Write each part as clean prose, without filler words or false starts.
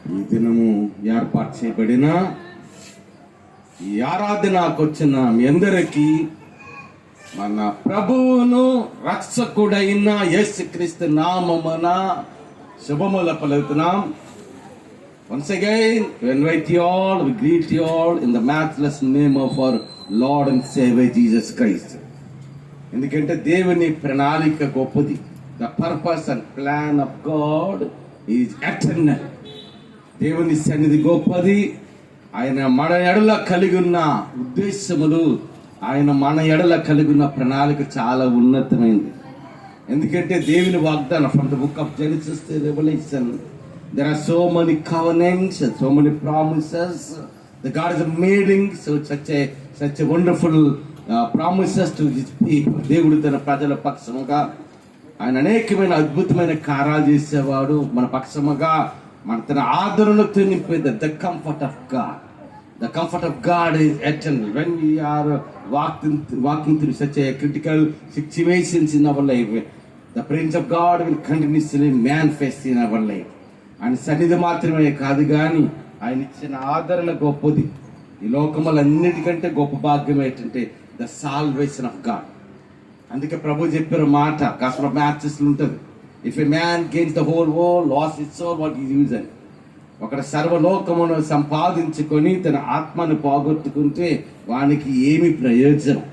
ఈ దినము ఏర్పాటు చేయబడిన ఈ ఆరాధనకు వచ్చిన మీ అందరికీ మన ప్రభువును రక్షకుడైన యేసుక్రీస్తు నామమున శుభములు పలుకుతున్నాం. Once again, we invite you all, we greet you all in the matchless name of our Lord and Savior Jesus Christ. ఎందుకంటే దేవుని ప్రణాళిక గొప్పది. The purpose and plan of God is eternal. దేవుని సన్నిధి గొప్పది. ఆయన మన ఎడల కలిగి ఉన్న ఉద్దేశములు, ఆయన మన ఎడల కలిగి ఉన్న ప్రణాళిక చాలా ఉన్నతమైనది. ఎందుకంటే దేవుని వాగ్దానం from the book of Genesis to Revelation, there are so many covenants and so many promises that God is making, such a wonderful promises to his people. దేవుడు తన ప్రజల పక్షముగా ఆయన అనేకమైన అద్భుతమైన కార్యాలు చేసేవాడు. మన పక్షముగా మన తన ఆదరణతో నింపేది. The comfort of God. The comfort of God is eternal. When we are walking through such a critical situations in our life, the presence of God will continuously manifest in our life. ఆయన సన్నిధి మాత్రమే కాదు కానీ ఆయన ఇచ్చిన ఆదరణ గొప్పది. ఈ లోకములు అన్నిటికంటే గొప్ప భాగ్యం ఏంటంటే ద సాల్వేషన్ ఆఫ్ గాడ్. అందుకే ప్రభు చెప్పిన మాట కాస్త మ్యాచెస్ ఉంటుంది. If a man gains the whole world loss its soul what is use అని. ఒకటి సర్వలోకమును సంపాదించుకొని తన ఆత్మను పోగొట్టుకుంటే వానికి ఏమి ప్రయోజనం?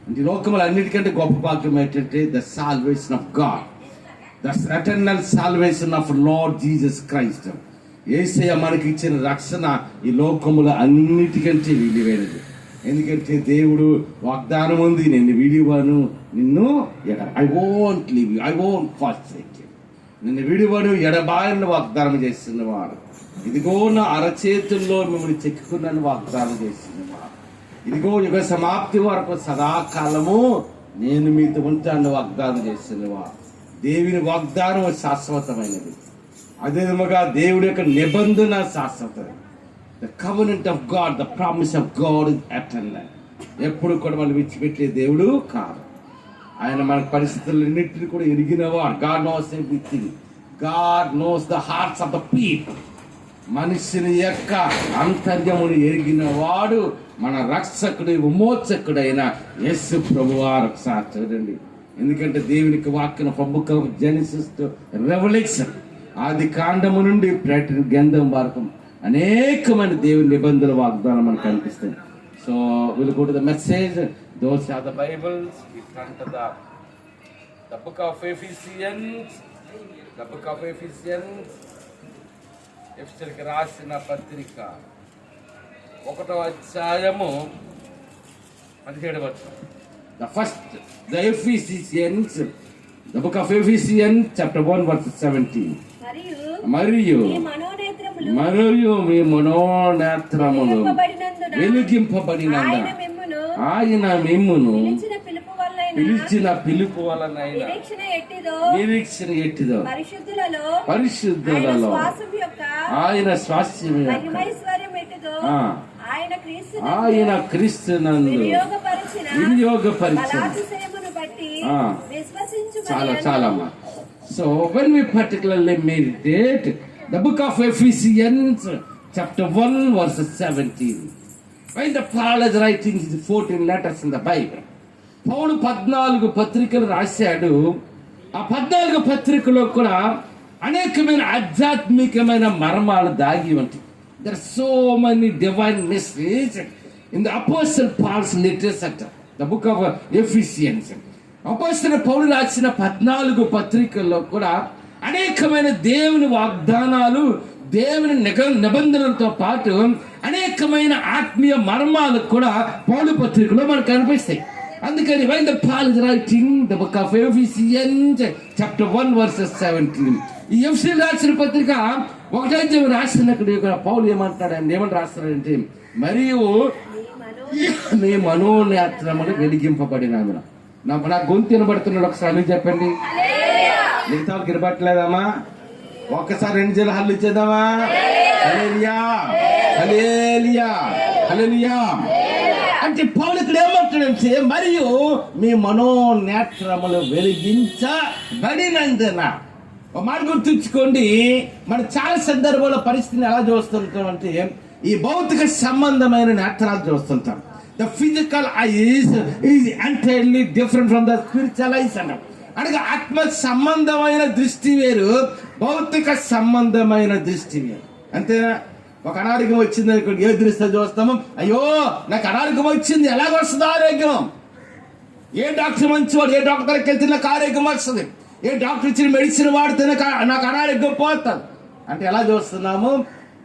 అంటే లోకములు అన్నిటికంటే గొప్ప భాగ్యం ఏంటంటే the salvation of God, the eternal salvation of Lord Jesus Christ. Yesayya మనకి ఇచ్చిన రక్షణ ఈ లోకముల అన్నిటికంటే విలువైనది. ఎందుకంటే దేవుడు వాగ్దానం ఉంది, నేను విడివను నిన్ను I won't leave you, I won't forsake you. నిన్ను విడివను ఎడబాయని వాగ్దానం చేస్తున్నవాడు. ఇదిగో నా అరచేతుల్లో మిమ్మల్ని చెక్కుకున్నాను వాగ్దానం చేస్తున్నవాడు. ఇదిగో యుగ సమాప్తి వరకు సదాకాలము నేను మీతో ఉంటాను వాగ్దానం చేస్తున్నవాడు. దేవుని వాగ్దానం శాశ్వతమైనది. అదే విధముగా దేవుడి యొక్క నిబంధన శాశ్వతమైనది. The covenant of God, the promise of God is eternal. ఎప్పుడు కూడా మనం విడిచిపెట్టే దేవుడు కాదు. ఆయన మన పరిస్థితులన్నింటినీ కూడా ఎరిగినవాడు. God knows everything. God knows the hearts of the people. మనుషుని యొక్క అంతర్యమును ఎరిగిన వాడు మన రక్షకుడు విమోచకుడైన యేసు ప్రభువారు. ఒకసారి చూడండి. ఎందుకంటే దేవునికి వాక్యం from book of Genesis to Revelation, ఆది కాండము నుండి ప్రకటన గ్రంథం వరకు అనేకమైన దేవుని నిబంధనల వాగ్దానం మనకు కనిపిస్తుంది. So will go to the message. Those are the Bibles. We turn to the book of Ephesians. The book of Ephesians, ఎఫెసీయులకు రాసిన పత్రిక 1వ అధ్యాయము 17వ వచనం. The Ephesians, the book of Ephesians, chapter 1, verse 17. మరియు మీ మనోనేత్రములు వెలిగింపబడినందున ఆయన మిమ్మును పిలిచిన పిలుపు వలనైన నిరీక్షణ ఎట్టిదో పరిశుద్ధులలో ఆయన స్వాస్థ్యం ఆయన క్రీస్తునందు వినియోగపరిచిన చాలా So when we particularly meditate the book of Ephesians chapter 1 verse 17, when the Paul is writing his 14 letters in the Bible, పౌలు 14 పత్రికలు రాశాడు. ఆ 14 పత్రికలో కూడా అనేకమైన ఆధ్యాత్మికమైన మర్మాలు దాగి ఉంటాయి. There are so many divine mysteries in the Apostle Paul's letters at the book of Ephesians. అపోస్తలుడైన పౌలు రాసిన 14 పత్రికల్లో కూడా అనేకమైన దేవుని వాగ్దానాలు, దేవుని నిబంధనలతో పాటు అనేకమైన ఆత్మీయ మర్మాలు కూడా పౌలు పత్రికలో మనకు కనిపిస్తాయి. అందుకని when the Paul is writing the book of Ephesians chapter 1 verses 17, ఈ ఎఫెసీయులకు రాసిన పత్రిక 1వ అధ్యాయం రాసినక్కడ పౌలు ఏమని రాస్తాడంటే, మరియు మీ మనోనేత్రములు వెలిగింపబడిన. నాకు గొంతు వినబడుతున్నాడు. ఒకసారి చెప్పండి. మిగతా వాళ్ళకి వినబట్టలేదమ్మా? ఒక్కసారి 2 జలు హల్లు ఇచ్చేద్దామా? హల్లెలూయా, హల్లెలూయా, హల్లెలూయా. అంటే పౌలు ఇక్కడ ఏమంటాడంటే, మరియు మీ మనోనేత్రములు వెలిగించబడినందున. ఒక మాట గుర్తుంచుకోండి, మనం చాలా సందర్భాల్లో పరిస్థితిని ఎలా చూస్తుంటాం అంటే ఈ భౌతిక సంబంధమైన నేత్రాలు చూస్తుంటాం. The physical ice is entirely different from the spiritual ice అన్నాం. అనగా ఆత్మ సంబంధమైన దృష్టి వేరు, భౌతిక సంబంధమైన దృష్టి వేరు. అంతేనా? ఒక అనారోగ్యం వచ్చింది అనుకోండి, ఏ దృష్టితో చూస్తాము? అయ్యో నాకు అనారోగ్యం వచ్చింది, ఎలాగొస్తుంది ఆరోగ్యం? ఏ డాక్టర్ మంచివాడు, ఏ డాక్టర్ దగ్గరికి వెళ్తే నాకు ఆరోగ్యం వస్తుంది, ఏ డాక్టర్ ఇచ్చిన మెడిసిన్ వాడితే నాకు అనారోగ్యం పోతుంది అంటే ఎలా చూస్తున్నాము?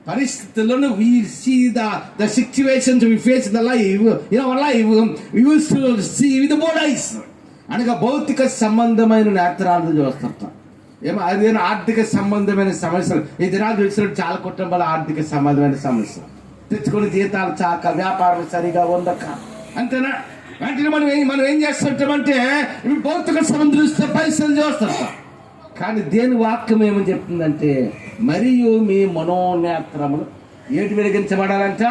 పరిస్థితులను we see the situations we face in the life, in our life we used to see with the both eyes. అనగా భౌతిక సంబంధమైన నేత్రాలను చూస్తుంటాం. ఏమో అదేనా ఆర్థిక సంబంధమైన సమస్యలు ఈ దినాలు చూసినట్టు చాలా కుటుంబాల ఆర్థిక సంబంధమైన సమస్యలు, తెచ్చుకుని జీతాలు చాక, వ్యాపారం సరిగా ఉండక, అంతేనా? వెంటనే మనం ఏం చేస్తుంటామంటే భౌతిక సంబంధం చూస్తే పరిస్థితులు చూస్తుంటాం. కానీ దేని వాక్యం ఏమని చెప్తుందంటే, మరియు మీ మనోనేత్రములు ఏటి వెలిగించబడాలంట?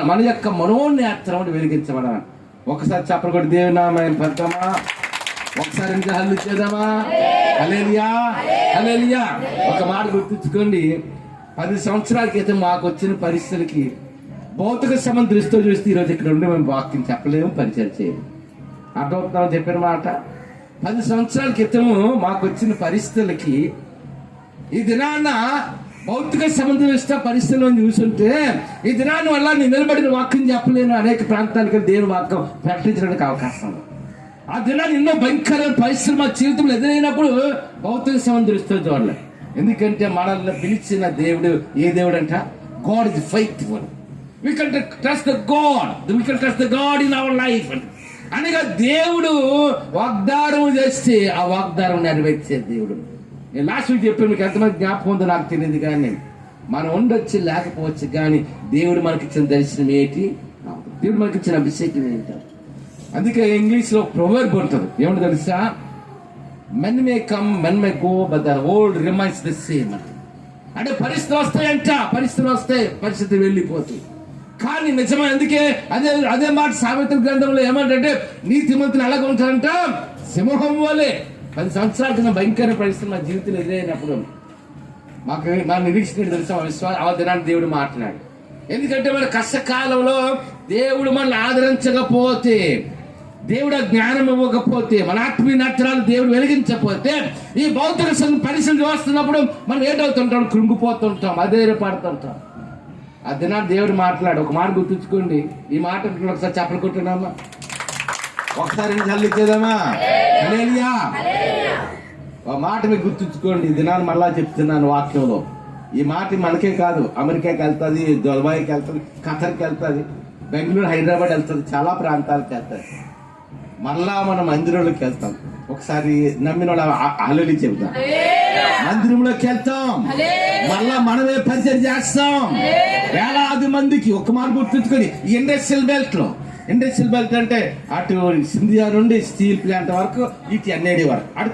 మన యొక్క మనోనేత్రములు వెలిగించబడాలంట. ఒకసారి చెప్పలు కూడా దేవుని నామమున పడతామా? ఒకసారి ఇంకా హల్లు చేద్దామా? హల్లెలూయా, హల్లెలూయా. ఒక మాట గుర్తుంచుకోండి, 10 సంవత్సరాల క్రితం మాకు వచ్చిన పరిస్థితులకి భౌతిక సంబంధం దృష్టితో చూస్తే ఈరోజు ఇక్కడ ఉండి మేము వాక్యం చెప్పలేము, పరిచయం చేయలేము. అర్థమవుతున్నామని చెప్పిన మాట. 10 సంవత్సరాల క్రితము మాకు వచ్చిన పరిస్థితులకి ఈ దినాన్న భౌతిక సంబంధం ఇష్ట పరిస్థితులను చూస్తుంటే ఈ దినాన్ని వల్ల నేను నిలబడిన వాక్యం చెప్పలేను. అనేక ప్రాంతాలకు దేవుని వాక్యం ప్రకటించడానికి అవకాశం. ఆ దినాన్ని ఎన్నో భయంకరమైన పరిస్థితులు మా జీవితంలో ఎదురైనప్పుడు భౌతిక సంబంధం దృష్టితో చూడలేదు. ఎందుకంటే మనల్ని పిలిచిన దేవుడు ఏ దేవుడు అంట? God is faithful. We can trust the God. We can trust the God in our life. అనగా దేవుడు వాగ్దానం చేస్తే ఆ వాగ్దానం నెరవేర్చే దేవుడు. నేను లాస్ట్ వీక్ చెప్పాను, మీకు ఎంతమంది జ్ఞాపకం ఉందో నాకు తెలియదు, కానీ మనం ఉండొచ్చు లేకపోవచ్చు, కానీ దేవుడు మనకి ఇచ్చిన దర్శనం ఏంటి? దేవుడు మనకి ఇచ్చిన అభిషేకం ఏంటి? అందుకే ఇంగ్లీష్లో ప్రొవర్బ్ ఉంటుంది, ఏమంటే తెలుసా? Men may come, men may go, but the old remains the same అంటే పరిస్థితులు వస్తాయంట, పరిస్థితులు వస్తాయి, పరిస్థితి వెళ్ళిపోతాయి. కానీ నిజమే. అందుకే అదే మాట సామెతల గ్రంథంలో ఏమంటే, నీతిమంతులు ఎలాగ ఉంటారంట? సింహం వలె. 10 సంవత్సరాల కింద భయంకర పరిస్థితి మా జీవితంలో ఎదురైనప్పుడు మా నిరీక్షణ తెలుసా, విశ్వాసం ఆ దినాన్ని దేవుడు మాట్లాడు. ఎందుకంటే మన కష్టకాలంలో దేవుడు మనల్ని ఆదరించకపోతే, దేవుడు జ్ఞానం ఇవ్వకపోతే, మన ఆత్మీయ నేత్రాలు దేవుడు వెలిగించకపోతే, ఈ భౌతిక పరిస్థితులు వస్తున్నప్పుడు మనం ఏంటవుతుంటాం? కృంగిపోతుంటాం, అధైర్యపడుతుంటాం. ఆ దినాన్ని దేవుడు మాట్లాడు. ఒక మాట గుర్తుంచుకోండి, ఈ మాట ఒకసారి చెప్పలు కొట్టున్నామా? ఒకసారి చల్లిచ్చేదామా? హల్లెలూయా. ఒక మాట మీకు గుర్తుంచుకోండి, ఈ దినాన్ని మళ్ళా చెప్తున్నాను వాక్యంలో. ఈ మాట మనకే కాదు, అమెరికాకి వెళ్తుంది, దుబాయ్కి వెళ్తుంది, ఖతర్కి వెళ్తుంది, బెంగళూరు, హైదరాబాద్ వెళ్తుంది, చాలా ప్రాంతాలకు వెళ్తుంది. మళ్ళా మనం మందిరంలోకి వెళ్తాం. ఒకసారి నమ్మిన వాళ్ళు హల్లెలూయా చెబుతాం. మందిరంలోకి వెళ్తాం, మళ్ళా మనమే పరిచయం చేస్తాం వేలాది మందికి. ఒక మాట గుర్తుంచుకొని, ఇండస్ట్రియల్ బెల్ట్ అంటే అటు సింధియా నుండి స్టీల్ ప్లాంట్ వరకు, ఇటు ఎన్ఐడి వరకు, అటు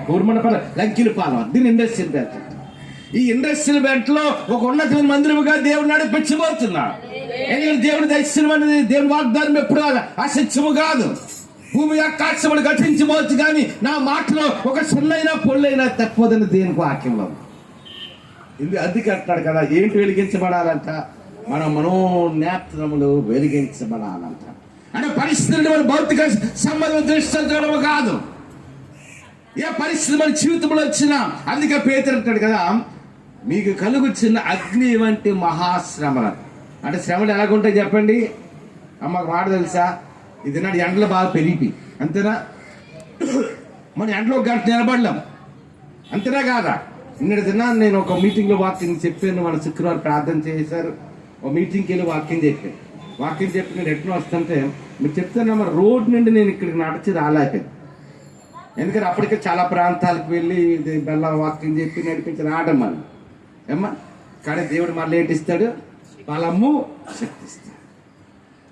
కూర్మనపల్లి లంకిలపాలెం వరకు, దీని ఇండస్ట్రియల్ బెల్ట్. ఈ ఇండస్ట్రియల్ బెల్ట్ లో ఒక ఉన్నతమైన మందిరముగా దేవుడు నడిపించబోతున్నాడు. ఎందుకంటే దేవుడి దర్శనం అనేది, దేవుని వాగ్దానం ఎప్పుడు అసత్యము కాదు. భూమి ఆకాశములు గతించవచ్చు, కానీ నా మాటలో ఒక సున్నైనా పొల్లైనా తప్పదని దేనికి వాక్యంలో. అందుకే అంటాడు కదా, ఏంటి వెలిగించబడాలంట? మన మనోనేత్రములు వెలిగించబడాలంట. అంటే పరిస్థితులు మన భౌతిక సంబంధం దృష్టించడం కాదు, ఏ పరిస్థితి మన జీవితంలో వచ్చినా. అందుకే పేతురు అంటాడు కదా, మీకు కలుగుచున్న అగ్ని వంటి మహాశ్రమలు. అంటే శ్రమలు ఎలాగుంటాయి చెప్పండి అమ్మకు మాట తెలుసా? ఇది నాడు ఎండలు బాగా పెరిగి, అంతేనా? మన ఎండలో 1 గంట నిలబడలేం, అంతేనా కాదా? నిన్నటి దినాన్ని నేను ఒక మీటింగ్లో వాక్యం చెప్పాను. మన శుక్రవారం ప్రార్థన చేశారు, ఒక మీటింగ్కి వెళ్ళి వాక్యం చెప్పి నేను ఎట్లా వస్తుంటే మీరు చెప్తున్నా, మరి రోడ్ నుండి నేను ఇక్కడికి నడిచి రాలేకపోయాను. ఎందుకంటే అప్పటికే చాలా ప్రాంతాలకు వెళ్ళి బెల్ల వాక్యం చెప్పి నడిపించి రావడం మనం ఏమ్మా. కానీ దేవుడు మళ్ళీ ఏంటిస్తాడు? బలము, శక్తి ఇస్తాడు.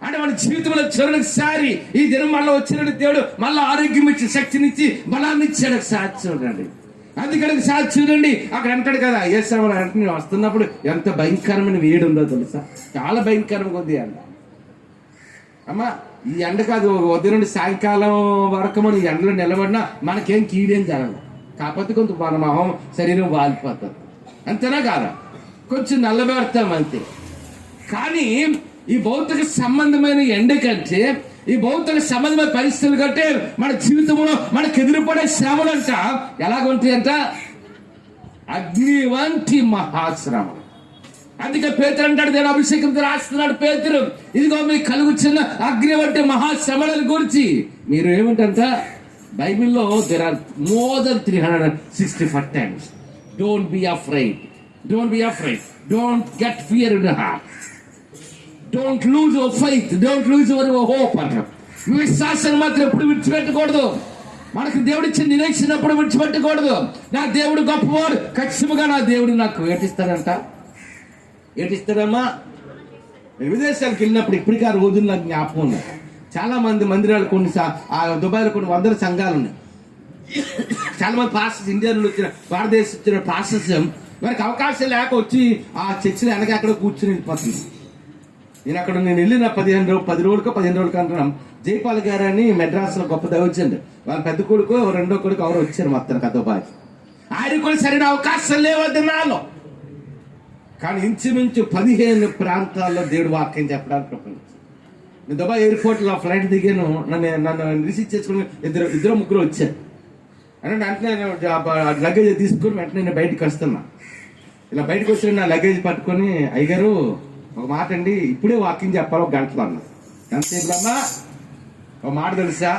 అంటే మన జీవితంలో చివరిసారి ఈ దినం మళ్ళీ వచ్చినట్టు దేవుడు మళ్ళీ ఆరోగ్యం ఇచ్చి, శక్తినిచ్చి, బలాన్ని ఇచ్చాడు. ఒకసారి చూడండి, అందుకని ఒకసారి చూడండి. అక్కడ అంటాడు కదా, యేసయ్య అంటే వస్తున్నప్పుడు ఎంత భయంకరమైన వేడి ఉందో తెలుసా? చాలా భయంకరంగా ఉంది అంట. అమ్మా ఈ ఎండ కాదు, ఉదయం నుండి సాయంకాలం వరకు మనం ఎండలో నిలబడినా మనకేం కీడేం జరగదు. కాకపోతే కొంత మన మొహం శరీరం వాలిపోతుంది, అంతేనా కాదా? కొంచెం నల్లబెడతాం అంతే. కానీ ఈ భౌతిక సంబంధమైన ఎండ కంటే, ఈ భౌతిక సంబంధమైన పరిస్థితులు కంటే మన జీవితంలో మనకు ఎదురుపడే శ్రమలంట ఎలాగుంటాయంట? అగ్ని వంటి మహాశ్రమ. అందుకే పేతురు అంటాడు, నేను అభిషేకంతో రాస్తున్నాడు పేతురు, ఇదిగో మీకు కలుగుచున్న అగ్ని వంటి మహాశ్రమల గురించి మీరు ఏమిటంట? బైబిల్లో there are more than 365 times. Don't be afraid. Don't be afraid. Don't get fear in the heart. Don't lose your faith. Don't lose your hope. మీ విశ్వాసాన్ని మాత్రం ఎప్పుడు విడిచిపెట్టకూడదు. మనకు దేవుడు ఇచ్చిన నిరీక్షణ ఎప్పుడు విడిచిపెట్టకూడదు. నా దేవుడు గొప్పవాడు, ఖచ్చితంగా నా దేవుడు నాకు ఏటిస్తాడంట. ఏటిస్తాడమ్మా? నేను విదేశాలకు వెళ్ళినప్పుడు ఇప్పటికీ ఆ రోజులు నాకు జ్ఞాపకం ఉన్నాయి. చాలా మంది మందిరాలు, కొన్ని ఆ దుబాయ్లో కొన్ని వందల సంఘాలు ఉన్నాయి. చాలా మంది పాస్టర్స్, ఇండియా నుండి వచ్చిన, భారతదేశం వచ్చిన పాస్టర్స్ వారికి అవకాశం లేక వచ్చి ఆ చర్చిలో వెనక అక్కడ కూర్చుని వెళ్ళిపోతుంది. నేను వెళ్ళిన 10 రోజులకో అంటున్నాం. జైపాల్ గారు అని మెడ్రాస్లో గొప్ప దైవజనుడు, వాళ్ళ పెద్ద కొడుకు రెండో కొడుకు ఎవరు వచ్చారు మొత్తానికి ఆ దుబాయ్. ఆయన కూడా సరైన అవకాశం లేవద్దు నాలో. కానీ ఇంచుమించు 15 ప్రాంతాల్లో దేవుడు వాక్యం చెప్పడానికి ప్రపంచం. నేను దుబాయ్ ఎయిర్పోర్ట్లో ఫ్లైట్ దిగాను. నన్ను రిసీవ్ చేసుకుని ఇద్దరు ముగ్గురు వచ్చారు. అంటే వెంటనే లగేజ్ తీసుకుని వెంటనే నేను బయటకు వస్తున్నా. ఇలా బయటకు వచ్చి నా లగేజ్ పట్టుకొని, అయ్యగారు ఒక మాట అండి, ఇప్పుడే వాకింగ్ చెప్పాలి, 1 గంటలో అన్నా. ఎంతసేపు అమ్మా? ఒక మాట తెలుసా,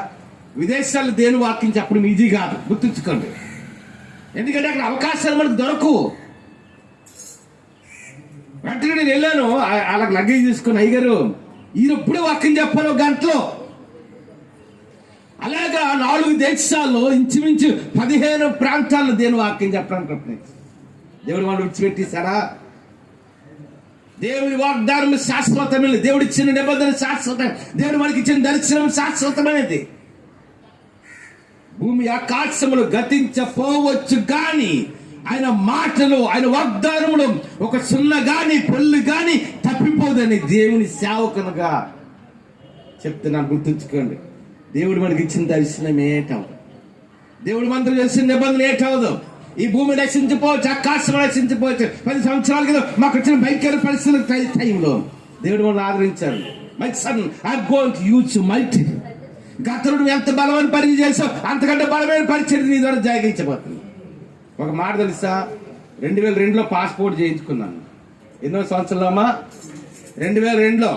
విదేశాల్లో దేని వాకింగ్ చెప్పడం ఈజీ కాదు, గుర్తుంచుకోండి. ఎందుకంటే అక్కడ అవకాశాలు మనకు దొరకవు. వెంటనే నేను వెళ్ళాను, అలా లగేజ్ తీసుకుని, అయ్యగారు ఈయన ఇప్పుడే వాకింగ్ చెప్పాలి 1 గంటలో. అలాగా 4 దేశాల్లో ఇంచుమించు 15 ప్రాంతాల్లో దేని వాక్యం చెప్పడానికి ప్రయత్నించి దేవుడు వాళ్ళు విడిచిపెట్టేశారా? దేవుడి వాగ్దానం శాశ్వతమైన, దేవుడు ఇచ్చిన నిబంధన శాశ్వతం, దేవుడు మనకి ఇచ్చిన దర్శనం శాశ్వతమైనది. భూమి ఆకాశములు గతించపోవచ్చు కానీ ఆయన మాటలు, ఆయన వాగ్దానములు ఒక సున్న గాని పొల్లు గాని తప్పిపోదని దేవుని సేవకునుగా చెప్తున్నాను, గుర్తుంచుకోండి. దేవుడు మనకి ఇచ్చిన దర్శనం ఏటవదు, దేవుడు మనతో చేసిన నిబంధన ఏటవదు. ఈ భూమి నశించిపోవచ్చు, ఆకాశం నశించిపోవచ్చు. 10 సంవత్సరాల క్రితం మాకు వచ్చిన భయంకర పరిస్థితుల టైంలో దేవుడు మనల్ని ఆదరించాడు. My son, I going to use you mighty. గతరుడు ఎంత బలమైన పని చేసావు, అంతకంటే బలమైన పరిచయం నీ ద్వారా జరిగించబోతుంది. ఒక మాట తెలుసా, 2002లో పాస్పోర్ట్ చేయించుకున్నాను. ఎన్నో సంవత్సరాలు అమ్మా? 2002లో.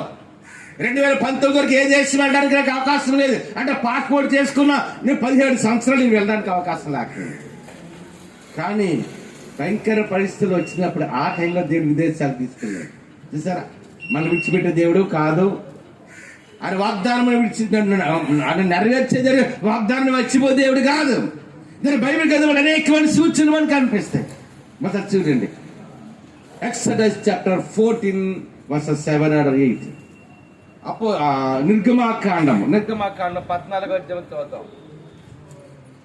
2019 వరకు ఏ దేశం వెళ్ళడానికి నాకు అవకాశం లేదు. అంటే పాస్పోర్ట్ చేసుకున్నా నేను 17 సంవత్సరాలు నేను వెళ్ళడానికి అవకాశం లేకపోయింది. కానీ భయంకర పరిస్థితులు వచ్చినప్పుడు ఆ టైంలో దేవుడు విదేశాలు తీసుకెళ్ళాడు. చూసారా, మనం విడిచిపెట్టే దేవుడు కాదు. ఆయన వాగ్దానం ఆయన నెరవేర్చే వాగ్దానం వచ్చిపో దేవుడు కాదు. దాని బైబిల్ కదా అనేకమైన సూచనలు మనకు కనిపిస్తాయి. మొదటి చూడండి, ఎక్సోడస్ చాప్టర్ 14 verses 7 or 8. అప్పుడు నిర్గమాకాండం 14వ అధ్యాయం చదువుతాం.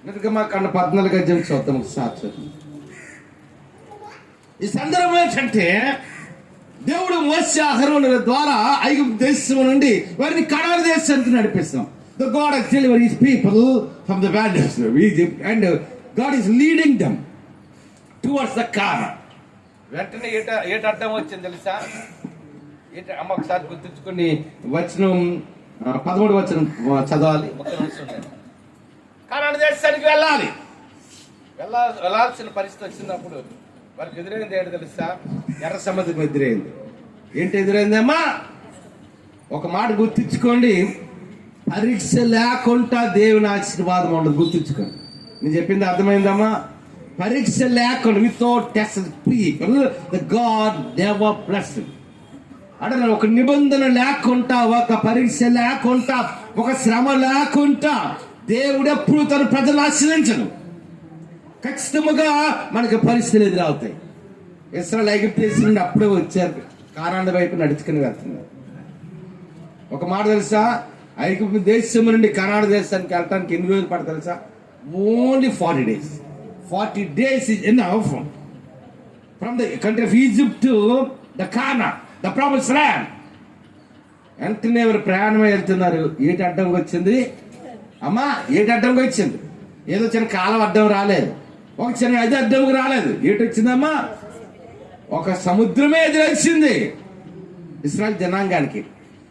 నిర్గమాకాండం 14వ అధ్యాయం చదువుతాం ఒకసారి. ఈ సందర్భం ఏంటంటే, దేవుడు మోసే అహరోనుల ద్వారా ఐగుప్తు దేశం నుండి వారిని కనాను దేశానికి నడిపిస్తాం. The God has delivered his people from the bondage of Egypt and God is leading them towards the Canaan. వెంటనే ఏట అర్థం వచ్చింది తెలుసా? అమ్మ ఒకసారి గుర్తుంచుకొని వచనం 13వ వచనం చదవాలి. కనాను దేశానికి వెళ్ళాల్సిన పరిస్థితి వచ్చినప్పుడు వారికి ఎదురైంది ఏంటి తెలుసా? ఎర్ర సముద్రం ఎదురైంది. ఏంటి ఎదురైందమ్మా? ఒక మాట గుర్తుంచుకోండి, పరీక్ష లేకుండా దేవుని ఆశీర్వాదం ఉండదు. గుర్తుంచుకోండి, నేను చెప్పింది అర్థమైందమ్మా? పరీక్ష లేకుండా, without test people the God never blessed. అంటే ఒక నిబంధన లేకుండా, ఒక పరీక్ష లేకుండా, ఒక శ్రమ లేకుండా దేవుడు ఎప్పుడు తన ప్రజలు ఆశ్రయించను. ఖచ్చితంగా మనకు పరిస్థితులు ఎదురవుతాయి. ఇశ్రాయేలు ఐగుప్తు దేశం నుండి అప్పుడే వచ్చారు, కానాను వైపు నడుచుకుని వెళ్తున్నారు. ఒక మాట తెలుసా, ఐగుప్తు దేశం నుండి కనాను దేశానికి వెళ్ళడానికి ఎన్ని రోజులు పడతారు తెలుసా? Only 40 days. 40 days is enough from the country of Egypt to the Canaan, the promised land. వెంటనే ఎవరు ప్రయాణమై వెళ్తున్నారు. ఏటి అడ్డంగా వచ్చింది అమ్మా? ఏటి అడ్డంగా వచ్చింది? ఏదో చిన్న కాలం అడ్డం రాలేదు. ఒక చిన్న అది అడ్డంకి రాలేదు. ఏటి వచ్చిందమ్మా? ఒక సముద్రమే ఎదురొచ్చింది ఇశ్రాయేలు జనాంగానికి.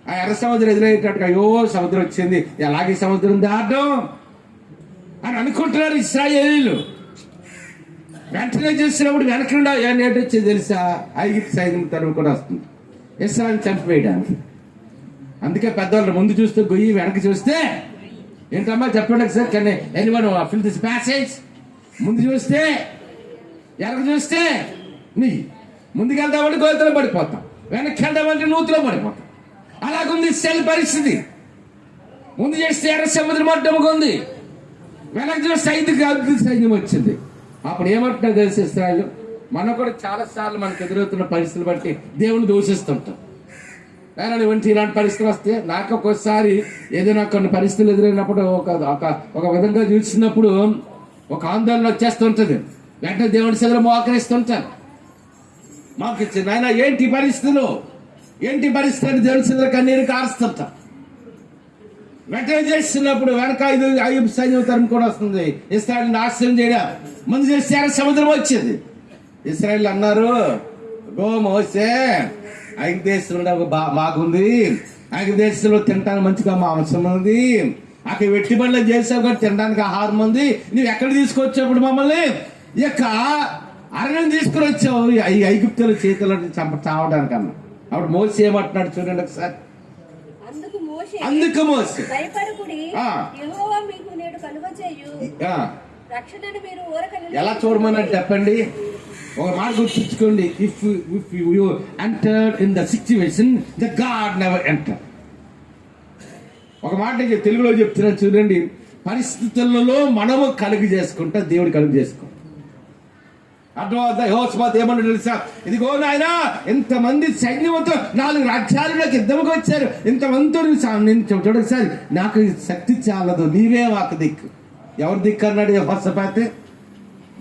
ఆ ఎర్ర సముద్రం ఎదురయ్యేటట్టుగా అయ్యో సముద్రం వచ్చింది, ఎలాగే సముద్రం దాటం అని అనుకుంటున్నారు ఇశ్రాయేలీయులు. వెంటనే చూసినప్పుడు వెనక నుండి ఏంటి వచ్చింది తెలుసా? ఐగుప్తు సైన్యం తరుము కూడా వస్తుంది ఇశ్రాయేలుని చంపివేయడానికి. అందుకే పెద్దవాళ్ళు ముందు చూస్తే గొయ్యి, వెనక చూస్తే ఏంటమ్మా చెప్పండి సార్. కానీ ఎనీవన్ ఫిల్ దిస్ ప్యాసేజ్. ముందు చూస్తే వెనక చూస్తే నీ ముందుకు వెళ్తామంటే గోతులో పడిపోతాం, వెనక్కి వెళ్తామంటే నూతులో పడిపోతాం. అలాగుంది ఇశ్రాయేలు పరిస్థితి. ముందు చేస్తే ఎర్ర సముద్రం అడ్డముగా ఉంది, వెనక చూస్తే ఐగుప్తు సైన్యం వచ్చింది. అప్పుడు ఏమంటున్నారు తెలిసి ఇశ్రాయేలు? మనం కూడా చాలా సార్లు మనకు ఎదురవుతున్న పరిస్థితులు బట్టి దేవుని దూషిస్తుంటాం. ఇలాంటి పరిస్థితులు వస్తే నాకు ఒక్కోసారి ఏదైనా కొన్ని పరిస్థితులు ఎదురైనప్పుడు ఒక విధంగా చూసినప్పుడు ఒక ఆందోళన వచ్చేస్తుంటది. వెంటనే దేవుడి సగలు మోకరిస్తుంటాను. మాకు నాయన ఏంటి పరిస్థితులు, ఏంటి పరిస్థితి అని దేవుడి సగలు కన్నీరు కారుస్తుంటా. వెంటనే చేస్తున్నప్పుడు వెనక ఐగుప్తు సైన్యం తరం కూడా వస్తుంది ఇశ్రాయేలుని నాశనం చేయడం. ముందు చేస్తే సముద్రం వచ్చింది. ఇశ్రాయేలు అన్నారు, గో మోసే, ఐగుప్తు దేశంలో బాగుంది, ఐగుప్తు దేశంలో తినడానికి మంచిగా మాంసం ఉంది, అక్కడ వెట్టి బండ్లు చేసావు కూడా తినడానికి ఆహారం ఉంది, నువ్వు ఎక్కడ తీసుకొచ్చాప్పుడు మమ్మల్ని ఈ యొక్క అరణ్యం తీసుకుని వచ్చావు ఈ ఐగుప్తుల చేతుల్లో చావడానికి అన్న. అప్పుడు మోసే ఏమంటున్నాడు చూడండి ఒకసారి. అందుకు మోసే ఎలా చూడమన్నాడు చెప్పండి? ఒక మాట గుర్తుంచుకోండి. If you entered in the situation the God never enter. ఒక మాట తెలుగులో చెప్తున్నాను చూడండి. పరిస్థితులలో మనము కలుగు చేసుకుంటా దేవుడు కలుగు చేసుకో. అర్థమవుతా? యెహోషాపాతు ఏమన్నా తెలుసా? ఇదిగో నాయన, ఇంతమంది సైన్యంతో 4 రాజ్యాలకు యుద్ధంకి వచ్చారు, ఇంతమందితో చూడండి సార్, నాకు శక్తి చాలదు, నీవే మాకు దిక్కు. ఎవరు దిక్కు అన్నాడు యెహోషాపాతు?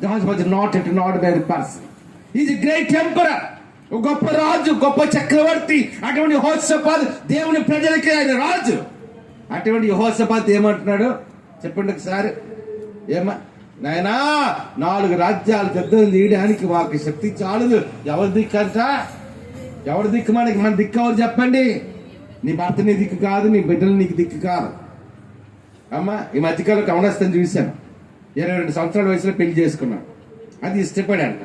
యెహోషాపాతు not at not ordinary person, is a great emperor. గొప్ప రాజు, గొప్ప చక్రవర్తి. అటువంటి యెహోషాపాతు దేవుని ప్రజలకి ఆయన రాజు. అటువంటి యెహోషాపాతు ఏమంటున్నాడు చెప్పండి ఒకసారి. ఏమా నాయనా, 4 రాజ్యాలు యుద్ధం చేయడానికి మాకు శక్తి చాలదు. ఎవరి దిక్కు అంట? ఎవరి దిక్కు? మన దిక్కు ఎవరు చెప్పండి? నీ భర్త నీ దిక్కు కాదు, నీ బిడ్డలు నీకు దిక్కు కాదు. అమ్మా, ఈ మధ్యకాలం కమనస్తని చూశాను. 22 సంవత్సరాల వయసులో పెళ్లి చేసుకున్నాను. అది ఇష్టపడాడు.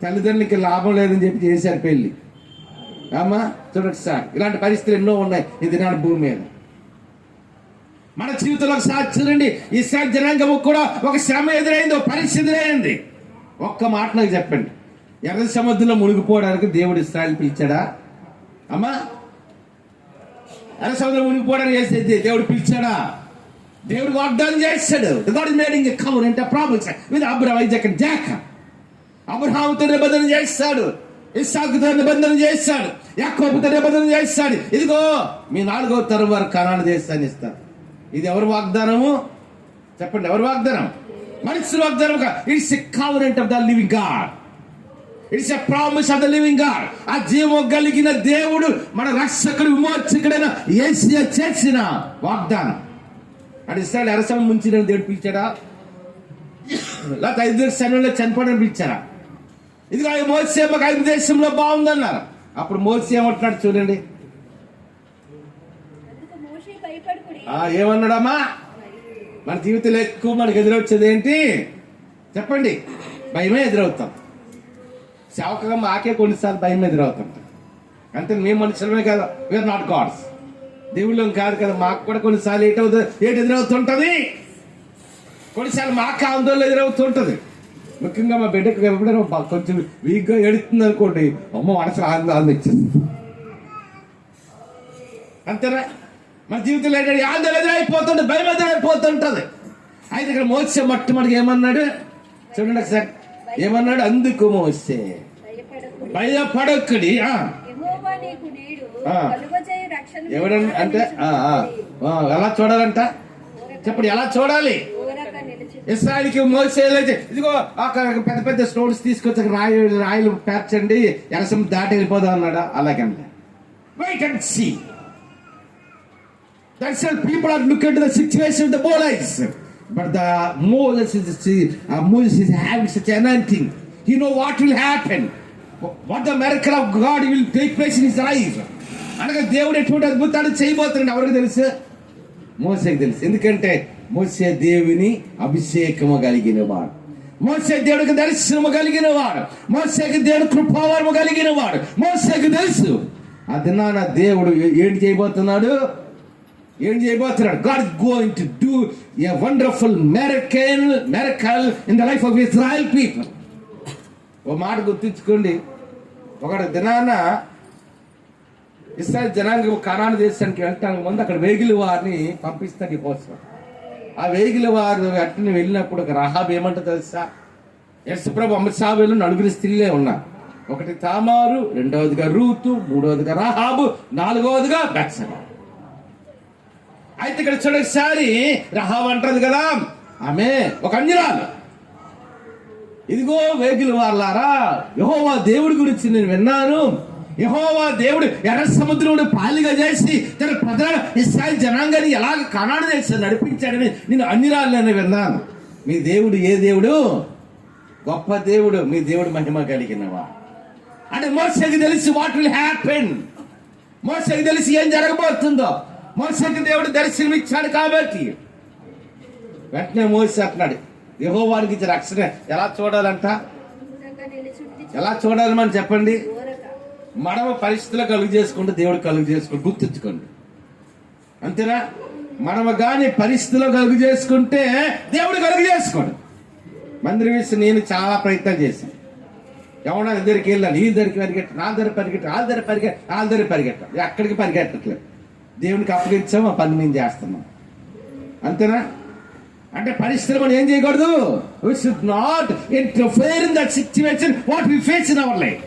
తల్లిదండ్రులకి లాభం లేదని చెప్పి చేశారు పెళ్లి. అమ్మా చూడండి సార్, ఇలాంటి పరిస్థితులు ఎన్నో ఉన్నాయి ఈ దినాల భూమి మీద. మన జీవితంలో సాధ్యండి. ఇశ్రాయేలు జనాంగము కూడా ఒక శ్రమ ఎదురైంది, ఒక పరిస్థితి ఎదురైంది. ఒక్క మాట నాకు చెప్పండి, ఎర్ర సముద్రంలో మునిగిపోవడానికి దేవుడు ఇశ్రాయేలు పిలిచాడా? అమ్మా, ఎర్ర సముద్రం మునిగిపోవడానికి చేసేది దేవుడు పిలిచాడా? దేవుడు వాగ్దానం చేశాడు. God is making a covenant, a promise with Abraham, Isaac and Jacob. అబ్రహాముతో నిబంధన చేస్తాడు, ఇస్సాకుతో నిబంధన చేస్తాడు, యాకోబుతో నిబంధన చేస్తాడు. ఇదిగో మీ 4వ తరం వారు కనాను దేశాన్ని ఇస్తారు. ఇది ఎవరు వాగ్దానము చెప్పండి? ఎవరు వాగ్దానం? మనుషుల వాగ్దానం. It's a covenant of the living God. It's a promise of the living God. ఆ జీవం కలిగిన దేవుడు, మన రక్షకుడు, విమోచకుడైన యేసయ్య చేసిన వాగ్దానం. అది ఇశ్రాయేలు ఎర్రసముద్రం ముంచిన దేవుడు పిలిచాడా? లేకపోతే 5 సైన్యంలో చనిపోవడానికి పిలిచారా? ఇదిగో మోసే మాకు ఐగుప్తు దేశంలో బాగుందన్నారు. అప్పుడు మోసే ఏమంటున్నాడు చూడండి. ఏమన్నాడమ్మా? మన జీవితంలో ఎక్కువ మనకు ఎదురొచ్చేది ఏంటి చెప్పండి? భయమే ఎదురవుతాం. సేవకగా మాకే కొన్నిసార్లు భయం ఎదురవుతాం. అంతే, మేము మనుషులమే కదా, వీఆర్ నాట్ గాడ్స్, దేవుళ్ళం కాదు కదా. మాకు కూడా కొన్నిసార్లు ఏంటి ఎదురవుతుంటది. కొన్నిసార్లు మాకు ఆందోళన ఎదురవుతుంటది. ముఖ్యంగా మా బిడ్డకు ఎప్పుడైనా కొంచెం వీక్గా ఎడుతుంది అనుకోండి, అమ్మ మనసులో ఆందోళన ఇచ్చింది. అంతేనా? మన జీవితంలో ఆందోళన ఎదురైపోతుంది, భయం ఎదురైపోతుంటది. అయితే ఇక్కడ మోసే మొట్టమొదటిగా ఏమన్నాడు చూడండి ఒకసారి. ఏమన్నాడు? అందుకు మోసే భయపడకుడి. ఎవడంటే అంటే ఎలా చూడాలంట చెప్పండి? ఎలా చూడాలి? ఇశ్రాయేలుకి మోసే ఇదిగో పెద్ద పెద్ద స్టోన్స్ తీసుకొచ్చి రాయిలు పేర్చండి, ఎరసం దాటి వెళ్ళిపోదాం అన్నాడా? అలాగంటే wait and see. That's why people are looking at the situation with the bold eyes. But Moses is having such anointing. He know what will happen. What the miracle of God will take place in his life. అనగా దేవుడు ఎటువంటి అద్భుతాలు చేయబోతున్నాడు ఎవరికి తెలుసు? మోసేకి తెలుసు. ఎందుకంటే మోసే దేవుని అభిషేకము కలిగిన వాడు, మోసే దేవుడికి దర్శనము కలిగిన వాడు, మోసేకి దేవుడు కృపావరము కలిగిన వాడు. మోసేకి తెలుసు ఆ దినాన దేవుడు ఏం చేయబోతున్నాడు. God is going to do a wonderful miracle in the life of Israel people. ఓ మాట గుర్తుంచుకోండి. ఒకటి దినాన ఇశ్రాయేల్ జనాంగం కనాను దేశానికి వెళ్ళటానికి ముందు అక్కడ వేగిలి వారిని పంపిస్తానికి కోసం. ఆ వేగిలి వారు అట్ని వెళ్ళినప్పుడు ఒక రహాబ్ ఏమంట తెలుసా? యేసుప్రభు అమృత్సాబేలు నలుగురు స్త్రీలే ఉన్నారు. ఒకటి తామారు, రెండవదిగా రూతు, మూడవదిగా రహాబు, నాలుగవదిగా బెత్షెబా. అయితే ఇక్కడ చూడసారి రహాబు అంటది కదా, ఆమె ఒక అన్యురాలు. ఇదిగో వేగిలి వారలారా, యెహోవా దేవుడి గురించి నేను విన్నాను. యెహోవా దేవుడు ఎర్ర సముద్రమును పాలిగా చేసి తన ప్రజల ఇశ్రాయేలు జనాంగాన్ని ఎలాగ కనాను దేశం నడిపించాడని నేను అన్యురాలని విన్నాను. మీ దేవుడు ఏ దేవుడు? గొప్ప దేవుడు. మీ దేవుడు మహిమ కలిగినవా అంటే మోసేకి తెలిసి వాట్ విల్ హ్యాపెన్. మోసేకి తెలిసి ఏం జరగబోతుందో. మోసేకి దేవుడు దర్శనం ఇచ్చాడు కాబట్టి వెంటనే మోసే అంటున్నాడు, యెహోవానికి ఇచ్చే రక్షణ ఎలా చూడాలంట? ఎలా చూడాలి మనం చెప్పండి? మనము పరిస్థితులు కలుగు చేసుకుంటే దేవుడు కలుగు చేసుకుంటే గుర్తుంచుకోండి. అంతేనా? మనము కానీ పరిస్థితులు కలుగు చేసుకుంటే దేవుడు కలుగు చేసుకోండి. మందిరం విషయం నేను చాలా ప్రయత్నం చేశాను. ఎవరన్నా ఇద్దరికి వెళ్ళాను, ఈ దగ్గరికి పరిగెట్ట, నా దగ్గర పరిగెట్ట, వాళ్ళ దగ్గర పరిగెట్ట, వాళ్ళ దగ్గర పరిగెట్ట, ఎక్కడికి పరిగెట్టట్లేదు. దేవునికి అప్పగించాము, ఆ పని మేము చేస్తున్నాం. అంతేనా? అంటే పరిస్థితులు మనం ఏం చేయకూడదు. We should not interfere in that situation what we face in our life.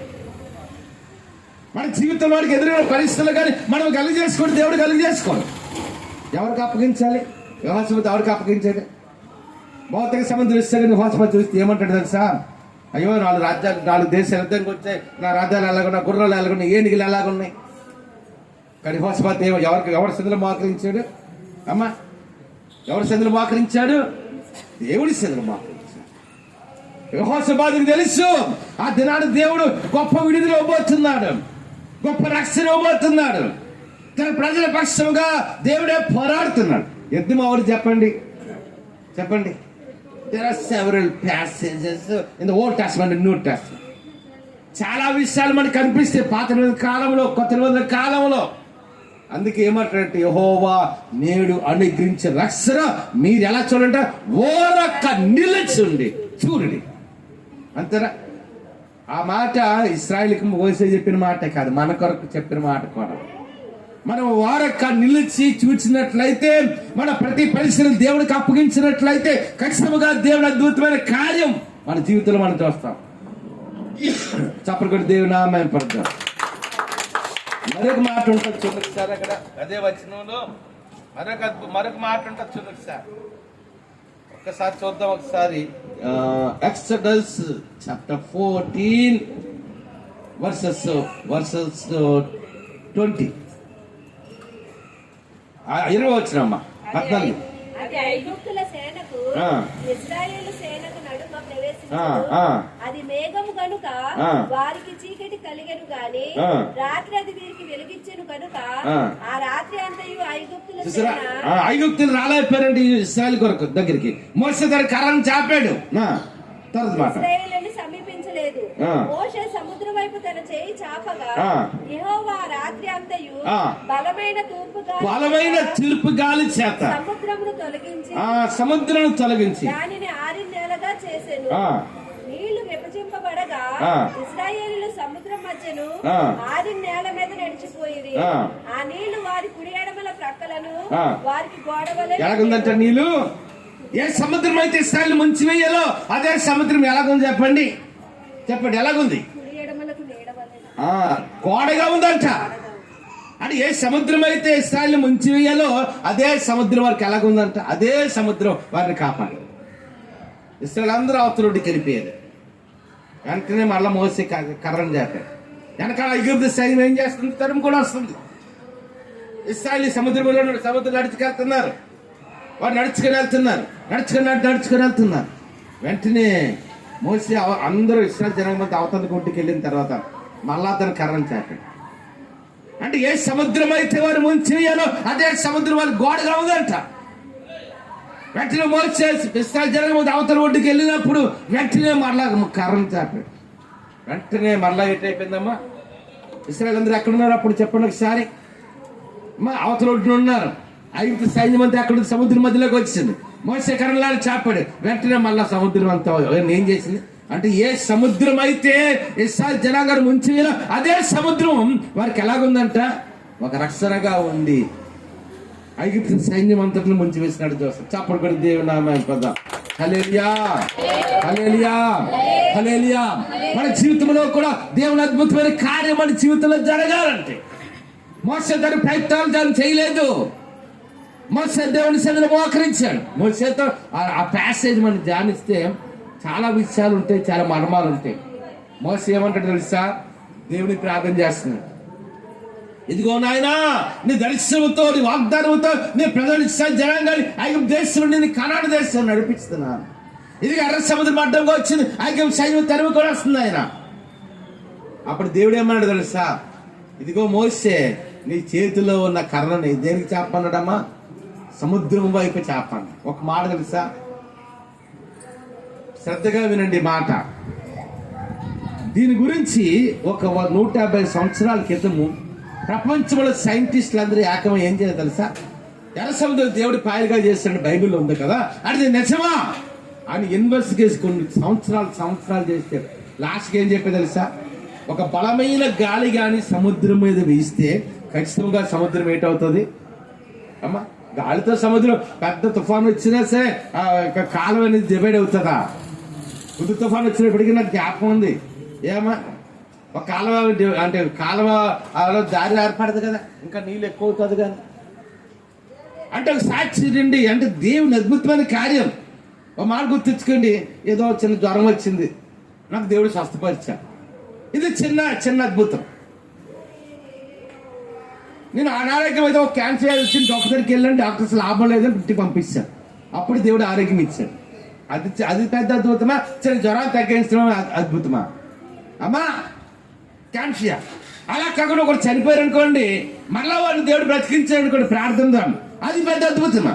మన జీవితంలోకి ఎదురైన పరిస్థితులు కానీ మనం కలుగు చేసుకోండి, దేవుడు కలుగు చేసుకోండి. ఎవరికి అప్పగించాలి? యెహోషువతో ఎవరికి అప్పగించాలి? భౌతిక సంబంధం ఇస్తే కానీ యెహోషువ చూస్తే ఏమంటాడు తెలుసా? అయ్యో 4 రాజ్యాలు 4 దేశాలు యుద్ధానికి వచ్చాయి, నా రాజ్యాలు ఎలాగున్నా, గుర్రాలు ఎలాగున్నాయి, ఏనుగులు ఎలాగున్నాయి. కానీ యెహోషువ ఎవరి సందులో మోకరించాడు? అమ్మా, ఎవరి సందులో మోకరించాడు? దేవుడి సందులో మోకరించాడు. యెహోషువకు తెలుసు ఆ దినాడు దేవుడు గొప్ప విడుదల ఇవ్వబోతున్నాడు, గొప్ప రక్షణ ఇవ్వబోతున్నాడు. తన ప్రజల పక్షముగా దేవుడే పోరాడుతున్నాడు. యుద్ధం ఎవరు చెప్పండి? There are several passages in the Old Testament and New Testament. చాలా విషయాలు మనకు కనిపిస్తాయి పాత నిబంధన కాలంలో, కొత్త నిబంధన కాలంలో. అందుకే ఏమంటారంటే, యెహోవా నేడు అనుగ్రహించే రక్షణ మీరు ఎలా చూడండి? ఓరక్క నిలిచుండి చూడండి. అంతేనా? ఆ మాట ఇశ్రాయేలుకి మోసే చెప్పిన మాట కాదు, మన కొరకు చెప్పిన మాట కూడా. మనం వారక్క నిలిచి చూసినట్లయితే, మన ప్రతి పరిస్థితిని దేవుడికి అప్పగించినట్లయితే ఖచ్చితంగా దేవుడి అద్భుతమైన కార్యం మన జీవితంలో మనం చూస్తాం. చప్పటి దేవుని నామమున పడతాం. మరొక మాట ఉంటుంది చూడండి సార్, అక్కడ అదే వచనంలో మరొక మాట ఉంటుంది చూడండి సార్. ఒక్కసారి చూద్దాం. ఒకసారి ఎక్సోడస్ చాప్టర్ 14 వర్సెస్ 20. 20 వచ్చినమ్మా 14. అది ఐగుప్తుల సేనకు ఇశ్రాయేలు సేనకు నడుమ ప్రవేశించెను. అది మేఘము గనుక వారికి చీకటి కలిగెను గాని రాత్రి అది వీరికి వెలుగిచ్చెను కనుక ఆ రాత్రి అంతయు ఐగుప్తులు రాలేకపోయారండి ఇశ్రాయేలు కొరకు దగ్గరికి. మోసే దగ్గర కర్రను చాపాడు, ఇశ్రాయేలుని సమీపించలేదు. మోషే సముద్రం వైపు తన చేయి చాపగా యెహోవా రాత్రి అంతయు బలమైన తూర్పు గాలి చేత సముద్రమును తొలగించి దానిని ఆరిన నేలగా చేసెను. నీళ్లు విభజింపబడగా ఇశ్రాయేలీయులు సముద్రం మధ్యను ఆరిన నేల మీద నడిచిపోయిరి. ఆ నీళ్లు వారి కుడి ఎడమల ప్రక్కలను వారికి గోడవలె. ఎలాగుందంట నీళ్లు? ఏ సముద్రం అయితే ఇశ్రాయేలు ముంచి వేయాలో అదే సముద్రం ఎలాగుంది చెప్పండి? ఎలాగుంది? గోడగా ఉందంట. అంటే ఏ సముద్రం అయితే ఇశ్రాయేలు ముంచి వేయాలో అదే సముద్రం వారికి ఎలాగుందంట. అదే సముద్రం వారిని కాపాడు. ఇశ్రాయేలు అందరూ అవతలొడ్డికి వెళ్ళిపోయారు. వెంటనే మళ్ళీ మోసే కర్రను చేపాడు. వెనకాల ఐగుప్తు సైన్యం ఏం చేస్తుంది? తరుము కూడా వస్తుంది. ఇశ్రాయేలు సముద్రం నడిచికెళ్తున్నారు. వారు నడుచుకుని వెళ్తున్నారు. వెంటనే మోసే అందరూ ఇశ్రాయేలు జనాంగం అంతా అవతల ఒడ్డుకి వెళ్ళిన తర్వాత మళ్ళా అతను కర్రను చాపాడు. అంటే ఏ సముద్రం అయితే వారు ముంచేయాలో అదే సముద్రం వాళ్ళు గోడగా ఉందంట. వెంటనే మోసే ఇశ్రాయేలు జనాంగం అవతల ఒడ్డుకి వెళ్ళినప్పుడు వెంటనే మళ్ళా కర్రను చాపాడు. వెంటనే మళ్ళా ఎట్టయిపోయిందమ్మా, ఇశ్రాయేలు అందరూ ఎక్కడున్నారు అప్పుడు చెప్పండి ఒకసారి. అవతల ఒడ్డున ఉన్నారు. ఐగుప్తు సైన్యం అంతా అక్కడ సముద్రం మధ్యలోకి వచ్చింది. మోసే కర్రలాలు చాపాడు. వెంటనే మళ్ళా సముద్రం అంతా ఏం చేసింది అంటే ఏ సముద్రం అయితే ఇశ్రాయేలు జనాంగాన్ని ముంచేయాలో అదే సముద్రం వారికి ఎలాగుందంట, ఒక రక్షణగా ఉంది. ఐగుప్తు సైన్యం అంతటిని ముంచి వేసినాడు జోసెఫ్. చప్పటి కొట్టి దేవుని నామమున పదాం. హల్లెలూయా, హల్లెలూయా, హల్లెలూయా. మన జీవితంలో కూడా దేవుని అద్భుతమైన కార్యం మన జీవితంలో జరగాలంటే మోసే దాని ప్రయత్నాలు దాన్ని చేయలేదు. మోసే దేవుని సన్నిధిలో మోకరించాడు. మోసేతో ఆ ప్యాసేజ్ మనం ధ్యానిస్తే చాలా విషయాలు ఉంటాయి, చాలా మర్మాలు ఉంటాయి. మోసే ఏమంటాడు తెలుసా, దేవుని ప్రార్థన చేస్తున్నాడు. ఇదిగో నాయనా, నీ దర్శనంతో నీ వాగ్దానంతో నీ ప్రజలు ఇశ్రాయేలు జనాంగాన్ని ఐగుప్తు దేశం నుండి కనాను దేశం నడిపిస్తున్నాను. ఇది ఎర్ర సముద్రం అడ్డంగా వచ్చింది, ఐగుప్తు సైన్యం తరిమి కూడా వస్తుంది ఆయన. అప్పుడు దేవుడు ఏమన్నాడు తెలుసా, ఇదిగో మోసే నీ చేతిలో ఉన్న కర్రని దేనికి చాపన్నాడమ్మా, సముద్రం వైపు చాపండి. ఒక మాట తెలుసా, శ్రద్ధగా వినండి మాట. దీని గురించి ఒక 150 సంవత్సరాల క్రితము ప్రపంచంలో సైంటిస్టులు అందరూ ఏకమై ఏం చేయాలి తెలుసా, ఎర్ర సముద్రం దేవుడు పాయలుగా చేస్తాడు బైబిల్లో ఉంది కదా, అది నిజమా అని ఇన్వెస్టిగేషన్ కొన్ని సంవత్సరాలు చేస్తే లాస్ట్కి ఏం చెప్పే తెలుసా, ఒక బలమైన గాలి కానీ సముద్రం మీద వీస్తే ఖచ్చితంగా సముద్రం ఏంటవుతుంది అమ్మా, గాలితో సముద్రం పెద్ద తుఫాను వచ్చినా సరే కాలువ అనేది డివైడ్ అవుతుందా? ఉదు తుఫాను వచ్చినప్పటికీ నాకు జ్ఞాపకం ఉంది. ఏమా ఒక కాలువ అంటే కాలువలో దారి ఏర్పడదు కదా, ఇంకా నీళ్ళు ఎక్కువ అవుతుంది కానీ. అంటే ఒక సాక్షి రండి, అంటే దేవుని అద్భుతమైన కార్యం. ఒక మాట గుర్తించుకోండి, ఏదో చిన్న జ్వరం వచ్చింది, నాకు దేవుడు స్వస్థపరిచాడు. ఇది చిన్న అద్భుతం. నేను అనారోగ్యం ఏదో క్యాన్సర్ వచ్చింది, డాక్టర్ దగ్గరికి వెళ్ళండి, డాక్టర్స్ లాభం లేదని ఇంటికి పంపించాను. అప్పుడు దేవుడు ఆరోగ్యం ఇచ్చాడు. అది పెద్ద అద్భుతమా? చిన్న జ్వరాలు తగ్గించడం అద్భుతమా అమ్మా? క్యాన్సర్ అలా కాకుండా ఒకరు చనిపోయారు అనుకోండి, మళ్ళా వాడిని దేవుడు బ్రతికించాడు అనుకోండి, ప్రార్థన దాన్ని, అది పెద్ద అద్భుతమా?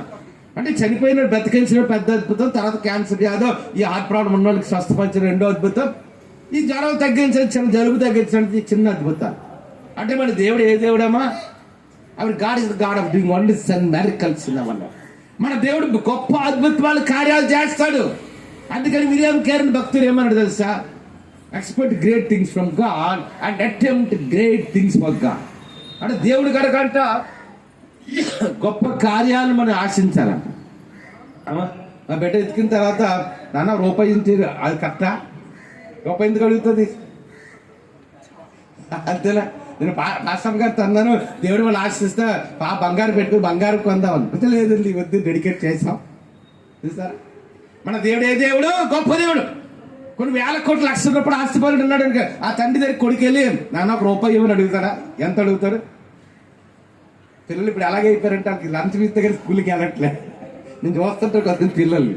అంటే చనిపోయిన బ్రతికించడం పెద్ద అద్భుతం. తర్వాత క్యాన్సర్ కాదో ఈ హార్ట్ ప్రాబ్లం ఉన్న వాళ్ళకి స్వస్థపరిచడం రెండో అద్భుతం. ఈ జ్వరం తగ్గించడం, చిన్న జలుబు తగ్గించడం చిన్న అద్భుతాలు. అంటే మన దేవుడు ఏ దేవుడమ్మా? అవి God is the God of doing wonders and miracles. మన దేవుడు గొప్ప అద్భుతమైన కార్యాలు చేస్తాడు. అందుకని మిరియాం కేరన్ భక్తులు ఏమన్నాడు తెలుసా, expect great things from God and attempt great things for God. అంటే దేవుడు కనుకంట గొప్ప కార్యాలను మనం ఆశించాలంట. నా బిడ్డ ఎత్తుకిన తర్వాత నాన్న రూపాయి అది కరెక్టా? రూపాయి ఎందుకు అడుగుతుంది? అంతేనా? నేను పాస్టర్ గారితో అన్నాను, దేవుడు వాళ్ళు ఆశిస్తా బంగారు పెట్టుకుని బంగారు కొందామని. లేదండి, వద్దు, డెడికేట్ చేసాం. చూసారా, మన దేవుడు ఏ దేవుడు? గొప్ప దేవుడు. కొన్ని వేల కోట్ల లక్షల రూపాయలు ఆస్తిపరుడు ఉన్నాడు. ఆ తండ్రి దగ్గర కొడుకు వెళ్ళి నాన్న ఒక రూపాయి ఇవ్వని అడుగుతాడా? ఎంత అడుగుతాడు? పిల్లలు ఇప్పుడు ఎలాగే అయిపోయారంటే వాళ్ళకి లంచ్ ఇస్తే కానీ స్కూల్కి వెళ్ళట్లే. నేను చూస్తుంటే కొద్ది పిల్లలు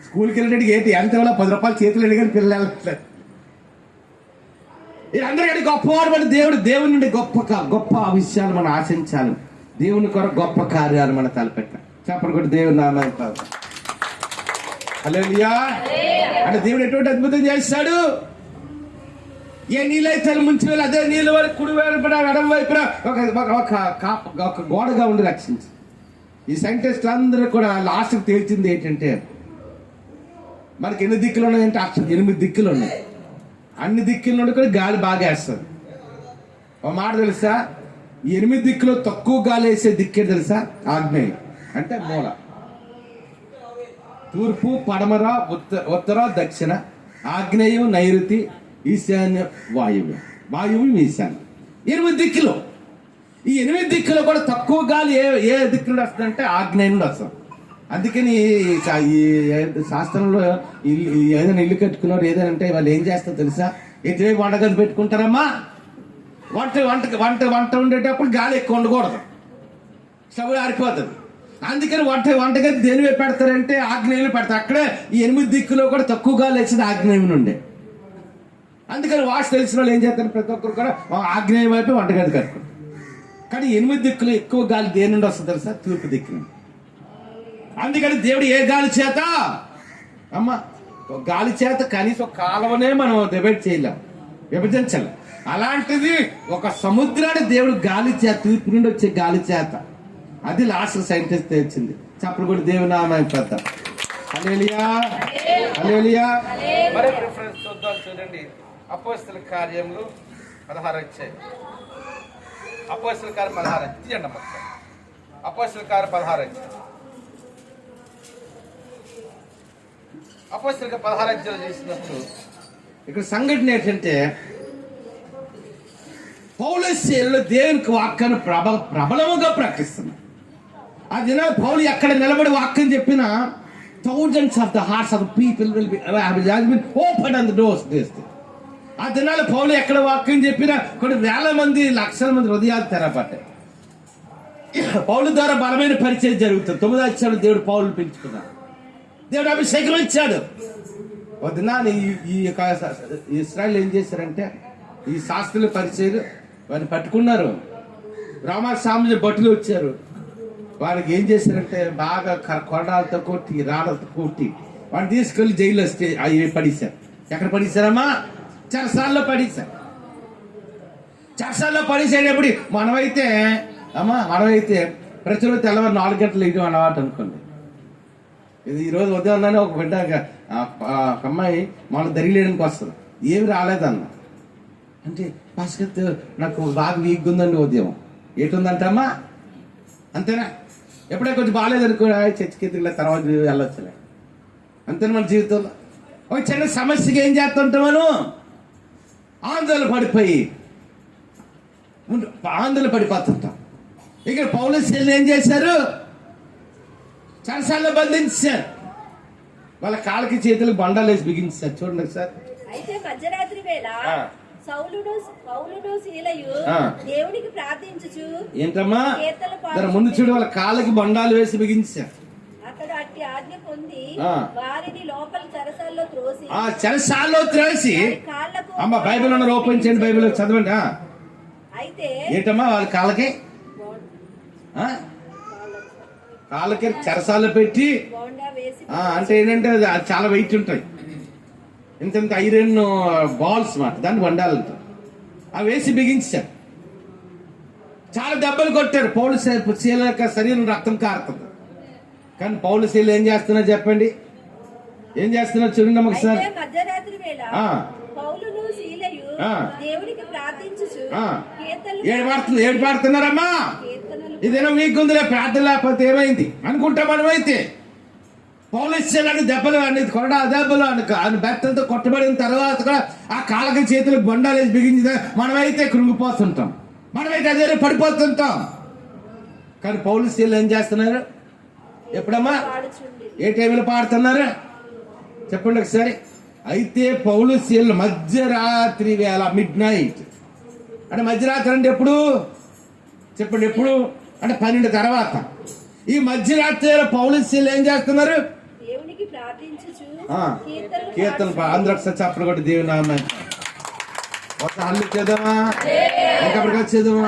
స్కూల్కి వెళ్ళేటికి ఏంటి ఎంత ఇవ్వాలా, 10 రూపాయలు చేతులు అడిగాని పిల్లలు వెళ్ళట్లేదు. అందరికంటే గొప్పవాడు మన దేవుడు. దేవుని నుండి గొప్ప విషయాలు మనం ఆశించాలి. దేవుని కొరకు గొప్ప కార్యాలు మనం తలపెట్టాలి. చెప్పండి కూడా దేవుని నామమున. హల్లెలూయా. అంటే దేవుడు ఎటువంటి అద్భుతం చేస్తాడు. ఏ నీళ్ళైతే ముంచి వెళ్ళి అదే నీళ్ళు వరకు కుడి వైపున ఎడమ వైపున ఒక గోడగా ఉండి రక్షించి. ఈ సైంటిస్టులు అందరూ కూడా లాస్ట్కి తేల్చింది ఏంటంటే, మనకి ఎన్ని దిక్కులు ఉన్నాయంటే 8 దిక్కులు ఉన్నాయి. అన్ని దిక్కుల నుండి కూడా గాలి బాగా వేస్తుంది. ఒక మాట తెలుసా, ఈ 8 దిక్కులో తక్కువ గాలి వేసే దిక్కే తెలుసా? ఆగ్నేయం అంటే మూల. తూర్పు, పడమర, ఉత్తర, దక్షిణ, ఆగ్నేయం, నైరుతి, ఈశాన్య, వాయువు, ఈశాన్యం. 8 దిక్కులు. ఈ 8 దిక్కులో కూడా తక్కువ గాలి ఏ దిక్కు నుండి వస్తుందంటే ఆగ్నేయం నుండి వస్తుంది. అందుకని ఈ శాస్త్రంలో ఏదైనా ఇల్లు కట్టుకున్నారు ఏదైనా అంటే వాళ్ళు ఏం చేస్తారు తెలుసా, ఎటువైపు వంటగది పెట్టుకుంటారమ్మా. వంట వంట వంట వంట ఉండేటప్పుడు గాలి ఎక్కువ ఉండకూడదు, స్టవ్ ఆరిపోతుంది. అందుకని వంటగది దేని వైపు పెడతారంటే ఆగ్నేయంలో పెడతారు. అక్కడే ఈ 8 దిక్కులో కూడా తక్కువ గాలి వేసేది ఆగ్నేయం నుండే. అందుకని వాష్ తెలిసిన వాళ్ళు ఏం చేస్తారు, ప్రతి ఒక్కరు కూడా ఆగ్నేయం వైపు వంటగది కట్టుకుంటారు. కానీ 8 దిక్కులు ఎక్కువ గాలి దేని నుండి వస్తుంది తెలుసా? తూర్పు దిక్కు నుండి. అందుకని దేవుడు ఏ గాలి చేత గాలి చేత కనీసం ఒక కాలువనే మనం డివైడ్ చేయలేం, విభజించలేం. అలాంటిది ఒక సముద్రాన్ని దేవుడు గాలి చేత, తూర్పు నుండి వచ్చే గాలి చేత, అది లాస్ట్ సైంటిస్ట్ వచ్చింది. చప్పుడు కూడా దేవుని నామం పెద్ద. హల్లెలూయా హల్లెలూయా. మరి రిఫరెన్స్ చూద్దాం, చూడండి. అపోస్తల కార్యములు 16 వచ్చాయి. అపోస్తల కార్యం 16 తీయండి అమ్మ. అపోస్తల కార్యం 16 వచ్చాయి. అపోస్తల 16 అధ్యాయం చేసినప్పుడు ఇక్కడ సంఘటన ఏంటంటే, పౌలు దేవునికి వాక్యాన్ని ప్రబలముగా ప్రకటిస్తున్నారు. ఆ దినాలు పౌలు ఎక్కడ నిలబడి వాక్యం చెప్పినా thousands of the hearts of the people will be opened on the doors. ఆ దినాలు పౌలు ఎక్కడ వాక్యం చెప్పినా కొన్ని వేల మంది, లక్షల మంది హృదయాలు తెరపడ్డాయి. పౌలు ద్వారా బలమైన పరిచయం జరుగుతుంది. 9వ అధ్యాయంలో దేవుడు పౌలు పిలుచుకున్నాడు, దేవుడు అభిషేకం ఇచ్చాడు. ఒక దినాన్ని ఈ ఇశ్రాయేలు ఏం చేశారంటే, ఈ శాస్త్రుల పరిచయం వారిని పట్టుకున్నారు. రామస్వామి భటులు వచ్చారు. వారికి ఏం చేశారంటే బాగా కొరడాలతో కొట్టి, రాళ్ళతో కొట్టి వాడిని తీసుకెళ్లి జైల్లో పడేశారు. ఎక్కడ పడేశారమ్మా? చెరసాల్లో పడేశారు. చెరసాల్లో పడేసేటప్పుడు మనమైతే ప్రతిరోజు తెల్లవారు 4 గంటలు ఇటు అలవాటు అనుకోండి. ఇది ఈరోజు ఉదయం ఒక బిడ్డ అమ్మాయి మన దరిలేయడానికి వస్తుంది, ఏమి రాలేదన్న అంటే, పాస్కర్ నాకు బాగా వీక్గా ఉందండి ఉదయం. ఏటుందంటమ్మా? అంతేనా? ఎప్పుడే కొంచెం బాగాలేదనుకో చర్చికి ఇలా తర్వాత వెళ్ళొచ్చులే, అంతేనా? మన జీవితంలో ఒక చిన్న సమస్యకి ఏం చేస్తుంటాం మనం? ఆందోళన పడిపోతుంటాం. ఇక్కడ పౌలు ఏం చేశారు? చెరసాల్లో బంధించారు. వాళ్ళ కాళ్ళకి చేతులకు బండాలు వేసి బిగించారు. చూడండి సార్. అయితే మధ్యరాత్రి వేళ పౌలును సీలయు దేవునికి ప్రార్థించుచు ఏంటమ్మా ముందు చూడు, వాళ్ళ కాళ్ళకి బండాలు వేసి బిగించారు. అతడు అట్టి ఆజ్ఞ పొంది వారిని లోపల చెరసాల్లో త్రోసి అమ్మ బైబిల్ ఉన్న ఓపెన్ చేయండి, బైబిల్ చదవండి. అయితే ఏంటమ్మా వాళ్ళ కాళ్ళకి చెరసాల్లో పెట్టి, అంటే ఏంటంటే చాలా వెయిట్ ఉంటాయి, ఇంత ఐరన్ బాల్స్ మాట, దాన్ని బండాలంటారు. అవి వేసి బిగించారు. చాలా దెబ్బలు కొట్టారు. పౌలు శీల యొక్క శరీరం రక్తం కారుతుంది. కానీ పౌలు శీల ఏం చేస్తున్నారు చెప్పండి? ఏం చేస్తున్నారు చూడండి ఒకసారి. ఏడు పాడుతున్నారమ్మా. ఇదేనా వీక్ ఉందిలే, ప్రార్థన లేకపోతే ఏమైంది అనుకుంటాం మనమైతే. పౌలస్యాలని దెబ్బలు అనేది కొరడా దెబ్బలు అని బెత్తలతో కొట్టబడిన తర్వాత కూడా ఆ కాళ్ళకి చేతులకు బండాలు వేసి బిగించిన మనమైతే కృంగిపోతుంటాం, మనమైతే అదే పడిపోతుంటాం. కానీ పౌలస్యాలు ఏం చేస్తున్నారు? ఎప్పుడమ్మా ఏ టైంలో పాడుతున్నారు చెప్పండి ఒకసారి. అయితే పౌలస్యాలు మధ్యరాత్రి వేళ, మిడ్ నైట్ అంటే మధ్యరాత్రి అంటే ఎప్పుడు చెప్పండి? ఎప్పుడు అంటే 12 తర్వాత. ఈ మధ్యరాత్రి పౌలస్యాలు ఏం చేస్తున్నారు? కీర్తన అందరూ ఒకసారి చెప్పలు కొట్టి దేవుని నామం ఒక హల్లు చేద్దామా, ఇంకప్పటికి వచ్చేద్దామా.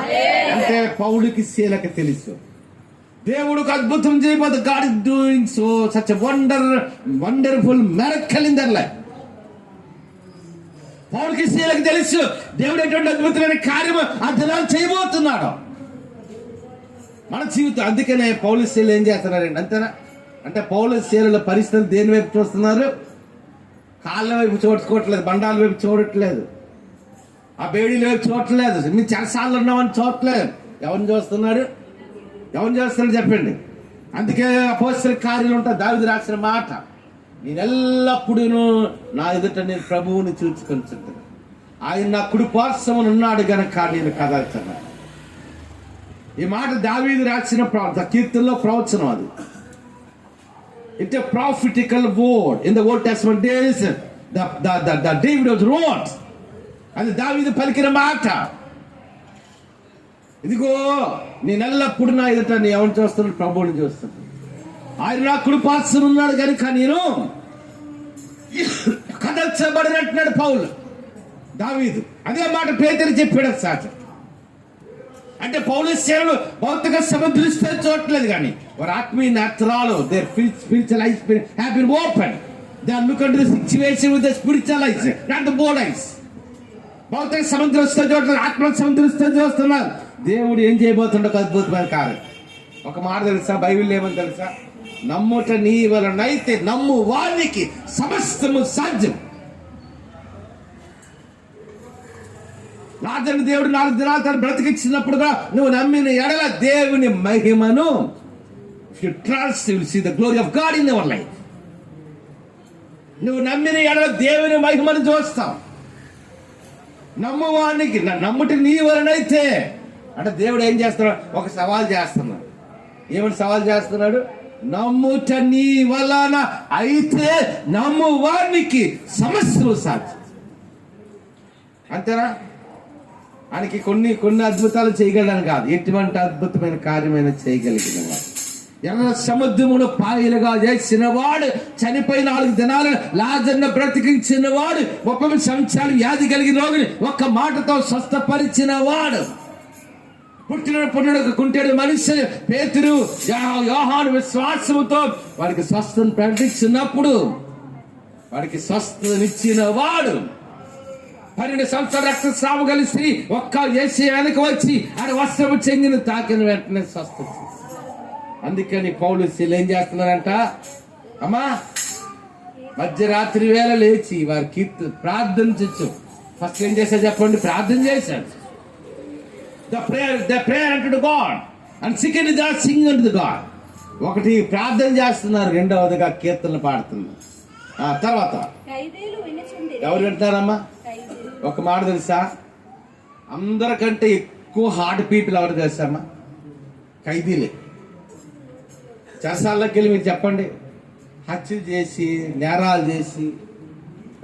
అంటే పౌలుకి శీలకి తెలుసు దేవుడికి అద్భుతం చేయబోదు. God is doing so such wonderful miracle in their life. పౌలుకి శీలకి తెలుసు దేవుడు ఎటువంటి అద్భుతమైన కార్యము ఆ దినాలు చేయబోతున్నాడు మన జీవితం. అందుకనే పౌలు శీలు ఏం చేస్తున్నారండి? అంతేనా? అంటే పౌలు శీల పరిస్థితులు దేని వైపు చూస్తున్నారు? కాళ్ళ వైపు చూసుకోవట్లేదు, బండాల వైపు చూడట్లేదు, ఆ బేడీల వైపు చూడట్లేదు, మీ చెరసాల్లో ఉన్నామని చూడట్లేదు. ఎవరిని చూస్తున్నాడు చెప్పండి. అందుకే అపోస్తల కార్యాలు ఉంటాయి. దావీదు రాసిన మాట, నేను ఎల్లప్పుడూ నా ఎదుట నేను ప్రభువుని చూసుకొని ఆయన నా కుడి పార్శ్వమున ఉన్నాడు గనక నేను కదల్చున్నాను. ఈ మాట దావీదు రాసిన కీర్తనలో ప్రవచనం. అది it a prophetical word in the old testament days. The David was wrote, అది దావీదు పలికిన మాట. ఇదిగో నేను ఎల్లప్పుడు నా ఎదుట నీ ఎవరిని చూస్తున్నాను? ప్రభువుని చూస్తున్నాను. ఆయన నా కుడిపార్శ్వన ఉన్నాడు కనుక నేను కదల్చబడినట్టున్నాడు పౌలు, దావీదు. అదే మాట పేతురు చెప్పాడు సార్. అంటే పౌలు సేవలు భౌతిక సముద్రిస్తే చూడట్లేదు, కానీ వారి ఆత్మీయ నేత్రాలు their spiritual eyes have been open. They are looking to the situation with the spiritual eyes, not the board eyes. భౌతిక సముద్రిస్తే చూడట్లేదు, ఆత్మ సముద్రిస్తే చూస్తున్నారు. దేవుడు ఏం చేయబోతుండో అద్భుతమైన కార్యం. ఒక మాట తెలుసా, బైబిల్ ఏమని తెలుసా? నమ్ముట నీ వలనైతే నమ్ము వారికి సమస్తము సాధ్యం. రాజని దేవుడు 4 దినాలు తను బ్రతికించినప్పుడుగా నువ్వు నమ్మిన ఎడల దేవుని మహిమను, you trust, you will see the glory of God in your life. నువ్వు నమ్మిన ఎడల దేవుని మహిమను చూస్తావు. నమ్మువానికి నమ్ముటి నీ వలనైతే అంటే దేవుడు ఏం చేస్తున్నాడు? ఒక సవాల్ చేస్తున్నాడు. ఏమని సవాల్ చేస్తున్నాడు? నమ్ముట నీ వలన అయితే నమ్మువానికి సమస్యలు సాధ్యం. అంతేనా? ఆయనకి కొన్ని అద్భుతాలు చేయగలని కాదు, ఎటువంటి అద్భుతమైన కార్యమైన చేయగలిగిన వాడు. ఎర్ర సముద్రమును పాయలుగా చేసిన వాడు, చనిపోయి 4 దినాలు లాజర్ను బ్రతికించిన వాడు, 30 సంవత్సరాలు వ్యాధి కలిగిన రోగిని ఒక్క మాటతో స్వస్థపరిచిన వాడు, పుట్టిన కుంటాడు మనిషి పేతురు యోహాను విశ్వాసముతో వాడికి స్వస్థను ప్రకటించినప్పుడు వాడికి స్వస్థనిచ్చిన వాడు, 12 సంవత్సరాల రక్తస్రావం కలిసి ఒక్క ఏసీ వెనక వచ్చి ఆడ వస్త్రము చెంగిన తాకిన వెంటనే స్వస్థ. అందుకని పౌలుసీలు ఏం చేస్తున్నారంట? అమ్మా మధ్యరాత్రి వేళ లేచి వారికి ప్రార్థించచ్చు. ఫస్ట్ ఏం చేశాడు చెప్పండి? ప్రార్థన చేశాడు. The prayer unto God, and second is the singing unto God. ఒకటి ప్రార్థన చేస్తున్నారు, రెండవదిగా కీర్తనలు పాడుతున్నారు. తర్వాత ఎవరు వింటారమ్మా? ఒక మాట తెలుసా? అందరికంటే ఎక్కువ హార్ట్ పీపుల్ ఎవరు తెలుసామ్మా? ఖైదీలే. చెరసాల్లోకి వెళ్ళి మీరు చెప్పండి, హత్యలు చేసి, నేరాలు చేసి,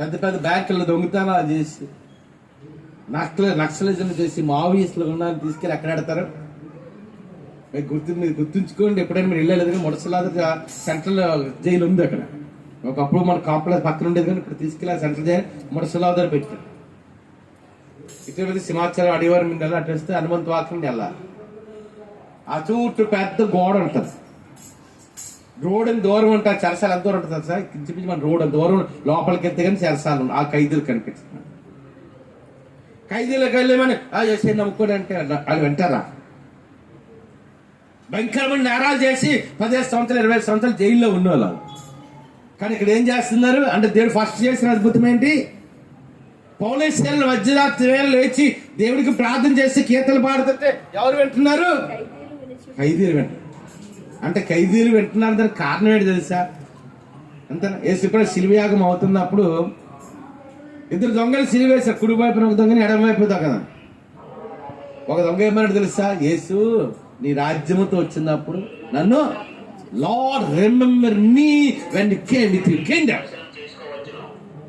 పెద్ద పెద్ద బ్యాంకుల్లో దొంగతనాలు చేసి, నక్సలిజం చేసి, మావోయిస్టులు ఉన్నారని తీసుకెళ్ళి ఎక్కడ పెడతారు? మీరు గుర్తుంచుకోండి. ఎప్పుడైనా మీరు వెళ్ళలేదు, ముడసలాద సెంట్రల్ జైలు ఉంది అక్కడ. ఒకప్పుడు మన కాంప్లెక్స్ పక్కన ఉండేది, కానీ ఇప్పుడు తీసుకెళ్ళి సెంట్రల్ జైలు ముడసలాద పెట్టారు. ఇటువంటి సింహాచలం అడివారి మీద అటు వస్తే హనుమంతు వాకి వెళ్ళాలి. ఆ చుట్టూ పెద్ద గోడ ఉంటుంది. రోడ్ అని దూరం ఉంటుంది. చెరసాలు ఎంత దూరం ఉంటుంది సార్? కించిపించి మన రోడ్ దూరం లోపలికి వెళ్తే కానీ చెరసాలు ఆ ఖైదీలు కనిపిస్తుంది. ఖైదీలకు వెళ్ళేమని చేసే నమ్ముకోండి అంటే వాళ్ళు వింటారా? భయంకరమైన నేరాలు చేసి 15 సంవత్సరాలు 20 సంవత్సరాలు జైల్లో ఉన్నవాళ్ళు. కానీ ఇక్కడ ఏం చేస్తున్నారు అంటే దేవుడు ఫస్ట్ చేసిన అద్భుతం ఏంటి? పౌలేశ్వరులు మధ్యరాత్రి వేళ లేచి దేవుడికి ప్రార్థన చేసి కీర్తనలు పాడుతుంటే ఎవరు వింటున్నారు? ఖైదీలు వింటున్నారు. అంటే ఖైదీలు వింటున్నారు, దానికి కారణం ఏంటి తెలుసా? అంతేనా? యేసుప్రభు శిలువయాగం అవుతున్నప్పుడు 2 దొంగలు సిలువ వేశారు. కుడి వైపున ఒక దొంగని, ఎడమ వైపు దొంగ. ఒక దొంగ ఏమన్నాడు తెలుసా? యేసు నీ రాజ్యముతో వచ్చినప్పుడు నన్ను lord remember me when you came with your Kingdom,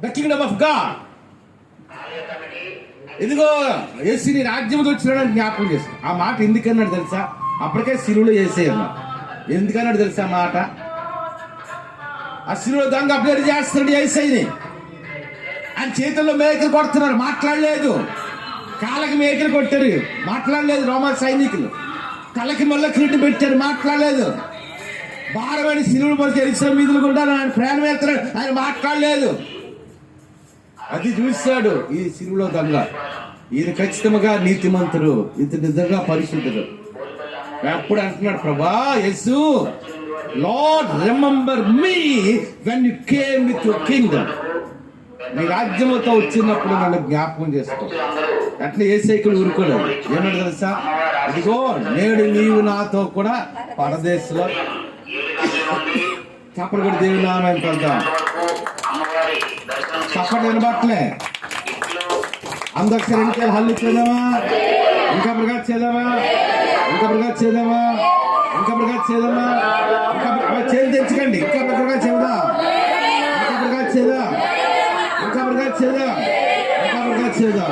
the Kingdom of God. ఇదిగో యేసు నీ రాజ్యముతో వచ్చినాడని జ్ఞాపకం చేస్తాను. ఆ మాట ఎందుకన్నాడు తెలుసా? అప్పటికే సిలువలో వేసేయన్నా. ఎందుకన్నాడు తెలుసా మాట? ఆ సిలువలో దొంగ అప్డేట్ చేస్తున్నాడు యేసయ్యని. ఆయన చేతుల్లో మేకలు కొడుతున్నారు, మాట్లాడలేదు. కాళ్ళకి మేకలు కొట్టారు, మాట్లాడలేదు. రోమా సైనికులు తలకి మళ్ళీ కిరీటం పెట్టారు, మాట్లాడలేదు. భారమైన సిలువలు మొదటి ఎరిసిన మీదులు కూడా ఆయన ప్రయాణం వేస్తున్నాడు, ఆయన మాట్లాడలేదు. అది చూశాడు ఈ సిలువలో దొంగ. ఈయన ఖచ్చితంగా నీతిమంతుడు, ఇతను నిజంగా పరిశుద్ధుడు. ఎప్పుడు అంటున్నాడు ప్రభా Yesu, Lord remember me when you came with your kingdom. నీ రాజ్యముతో వచ్చినప్పుడు నన్ను జ్ఞాపకం చేసుకో. అట్లా యేసయ్యకుడు ఊరుకోలేదు. ఏమన్నా తెలుసా? ఇదిగో నేడు నీవు నాతో కూడా పరదేశంలో. చప్పటి కూడా దేవుని నామం పెడతాం. చప్పటి వినబట్లే అందరికి రెండు హల్లు చేద్దామా? ఇంకా ప్రకాశ చేద్దామా? ఇంకా ప్రకాశ చేద్దామా? ఇంకా ప్రకాశ చేద్దామా? ఇంకా చేతి తెచ్చుకోండి. ఇంకా ప్రకాశ చేద్దాం. ఇంకా ప్రకాశ చేద్దాం. ఇంకా ప్రకాశ చేద్దాం. ఇంకా ప్రకాశ చేద్దాం.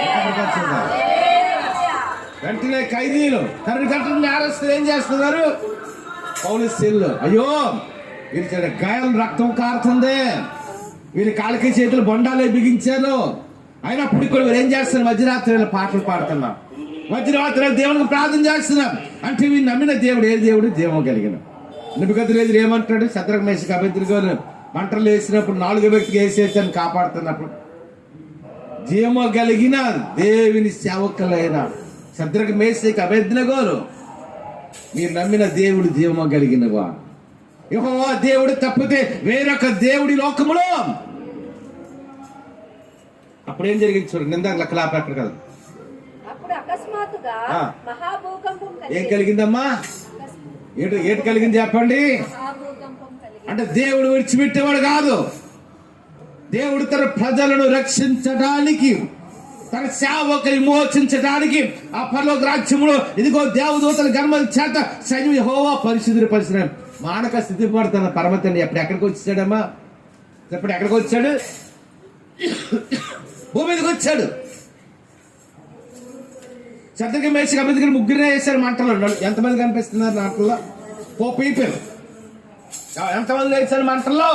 ఇంకా ప్రకాశ చేద్దాం. వెంటనే ఖైదీలు కరెంట్ నేరస్తులు ఏం చేస్తున్నారు? పోలీసులు అయ్యో వీరి గాయాలు రక్తం కారుతుంది, వీరి కాళ్ళకి చేతులు బొండాలే బిగించారు, అయినప్పటికీ కూడా వీరు ఏం చేస్తారు? మధ్యరాత్రి పాటలు పాడుతున్నాం, మధ్యరాత్రి దేవునికి ప్రార్థన చేస్తున్నాం. అంటే వీరు నమ్మిన దేవుడు ఏ దేవుడు? జీవం కలిగిన. నెబుకద్నెజరు ఏమంటాడు? శద్రక్ మేషక్ అబేద్నెగోను మంటలు వేసినప్పుడు 4 వ్యక్తికి వేసేసాను కాపాడుతున్నప్పుడు, జీవము కలిగిన దేవుని సేవకులైన శద్రక్ మేషక్ అబేద్నెగోను మీరు నమ్మిన దేవుడు జీవము కలిగినవా? యెహోవా దేవుడు తప్పితే వేరొక దేవుడి లోకములో. అప్పుడు ఏం జరిగింది చూడండి, నిందాక లెక్కలాపేట కదా. అప్పుడు అకస్మాత్తుగా మహాభూకంపం ఏం కలిగిందమ్మా? ఏటి కలిగింది చెప్పండి? మహాభూకంపం కలిగింది. అంటే దేవుడు విడిచిపెట్టేవాడు కాదు. దేవుడు తన ప్రజలను రక్షించడానికి, తన సేవకుని మోచించడానికి ఆ పరలోక రాజ్యములో ఇదిగో దేవదూతల గర్భం చేత సైన్యం యెహోవా పరిశుద్ధుని పరిశుద్ధుని మానక స్థితి పడుతున్న పరమతండ్రి ఎప్పుడు ఎక్కడికి వచ్చాడమ్మా? ఎప్పుడు ఎక్కడికి వచ్చాడు? భూమి మీదకి వచ్చాడు. శద్రక్ మేషక్ అబేద్నెగో ముగ్గురే వేశారు మంటలో. ఎంతమంది కనిపిస్తున్నారు మంటల్లో? 4 people. ఎంతమంది వేశారు మంటల్లో?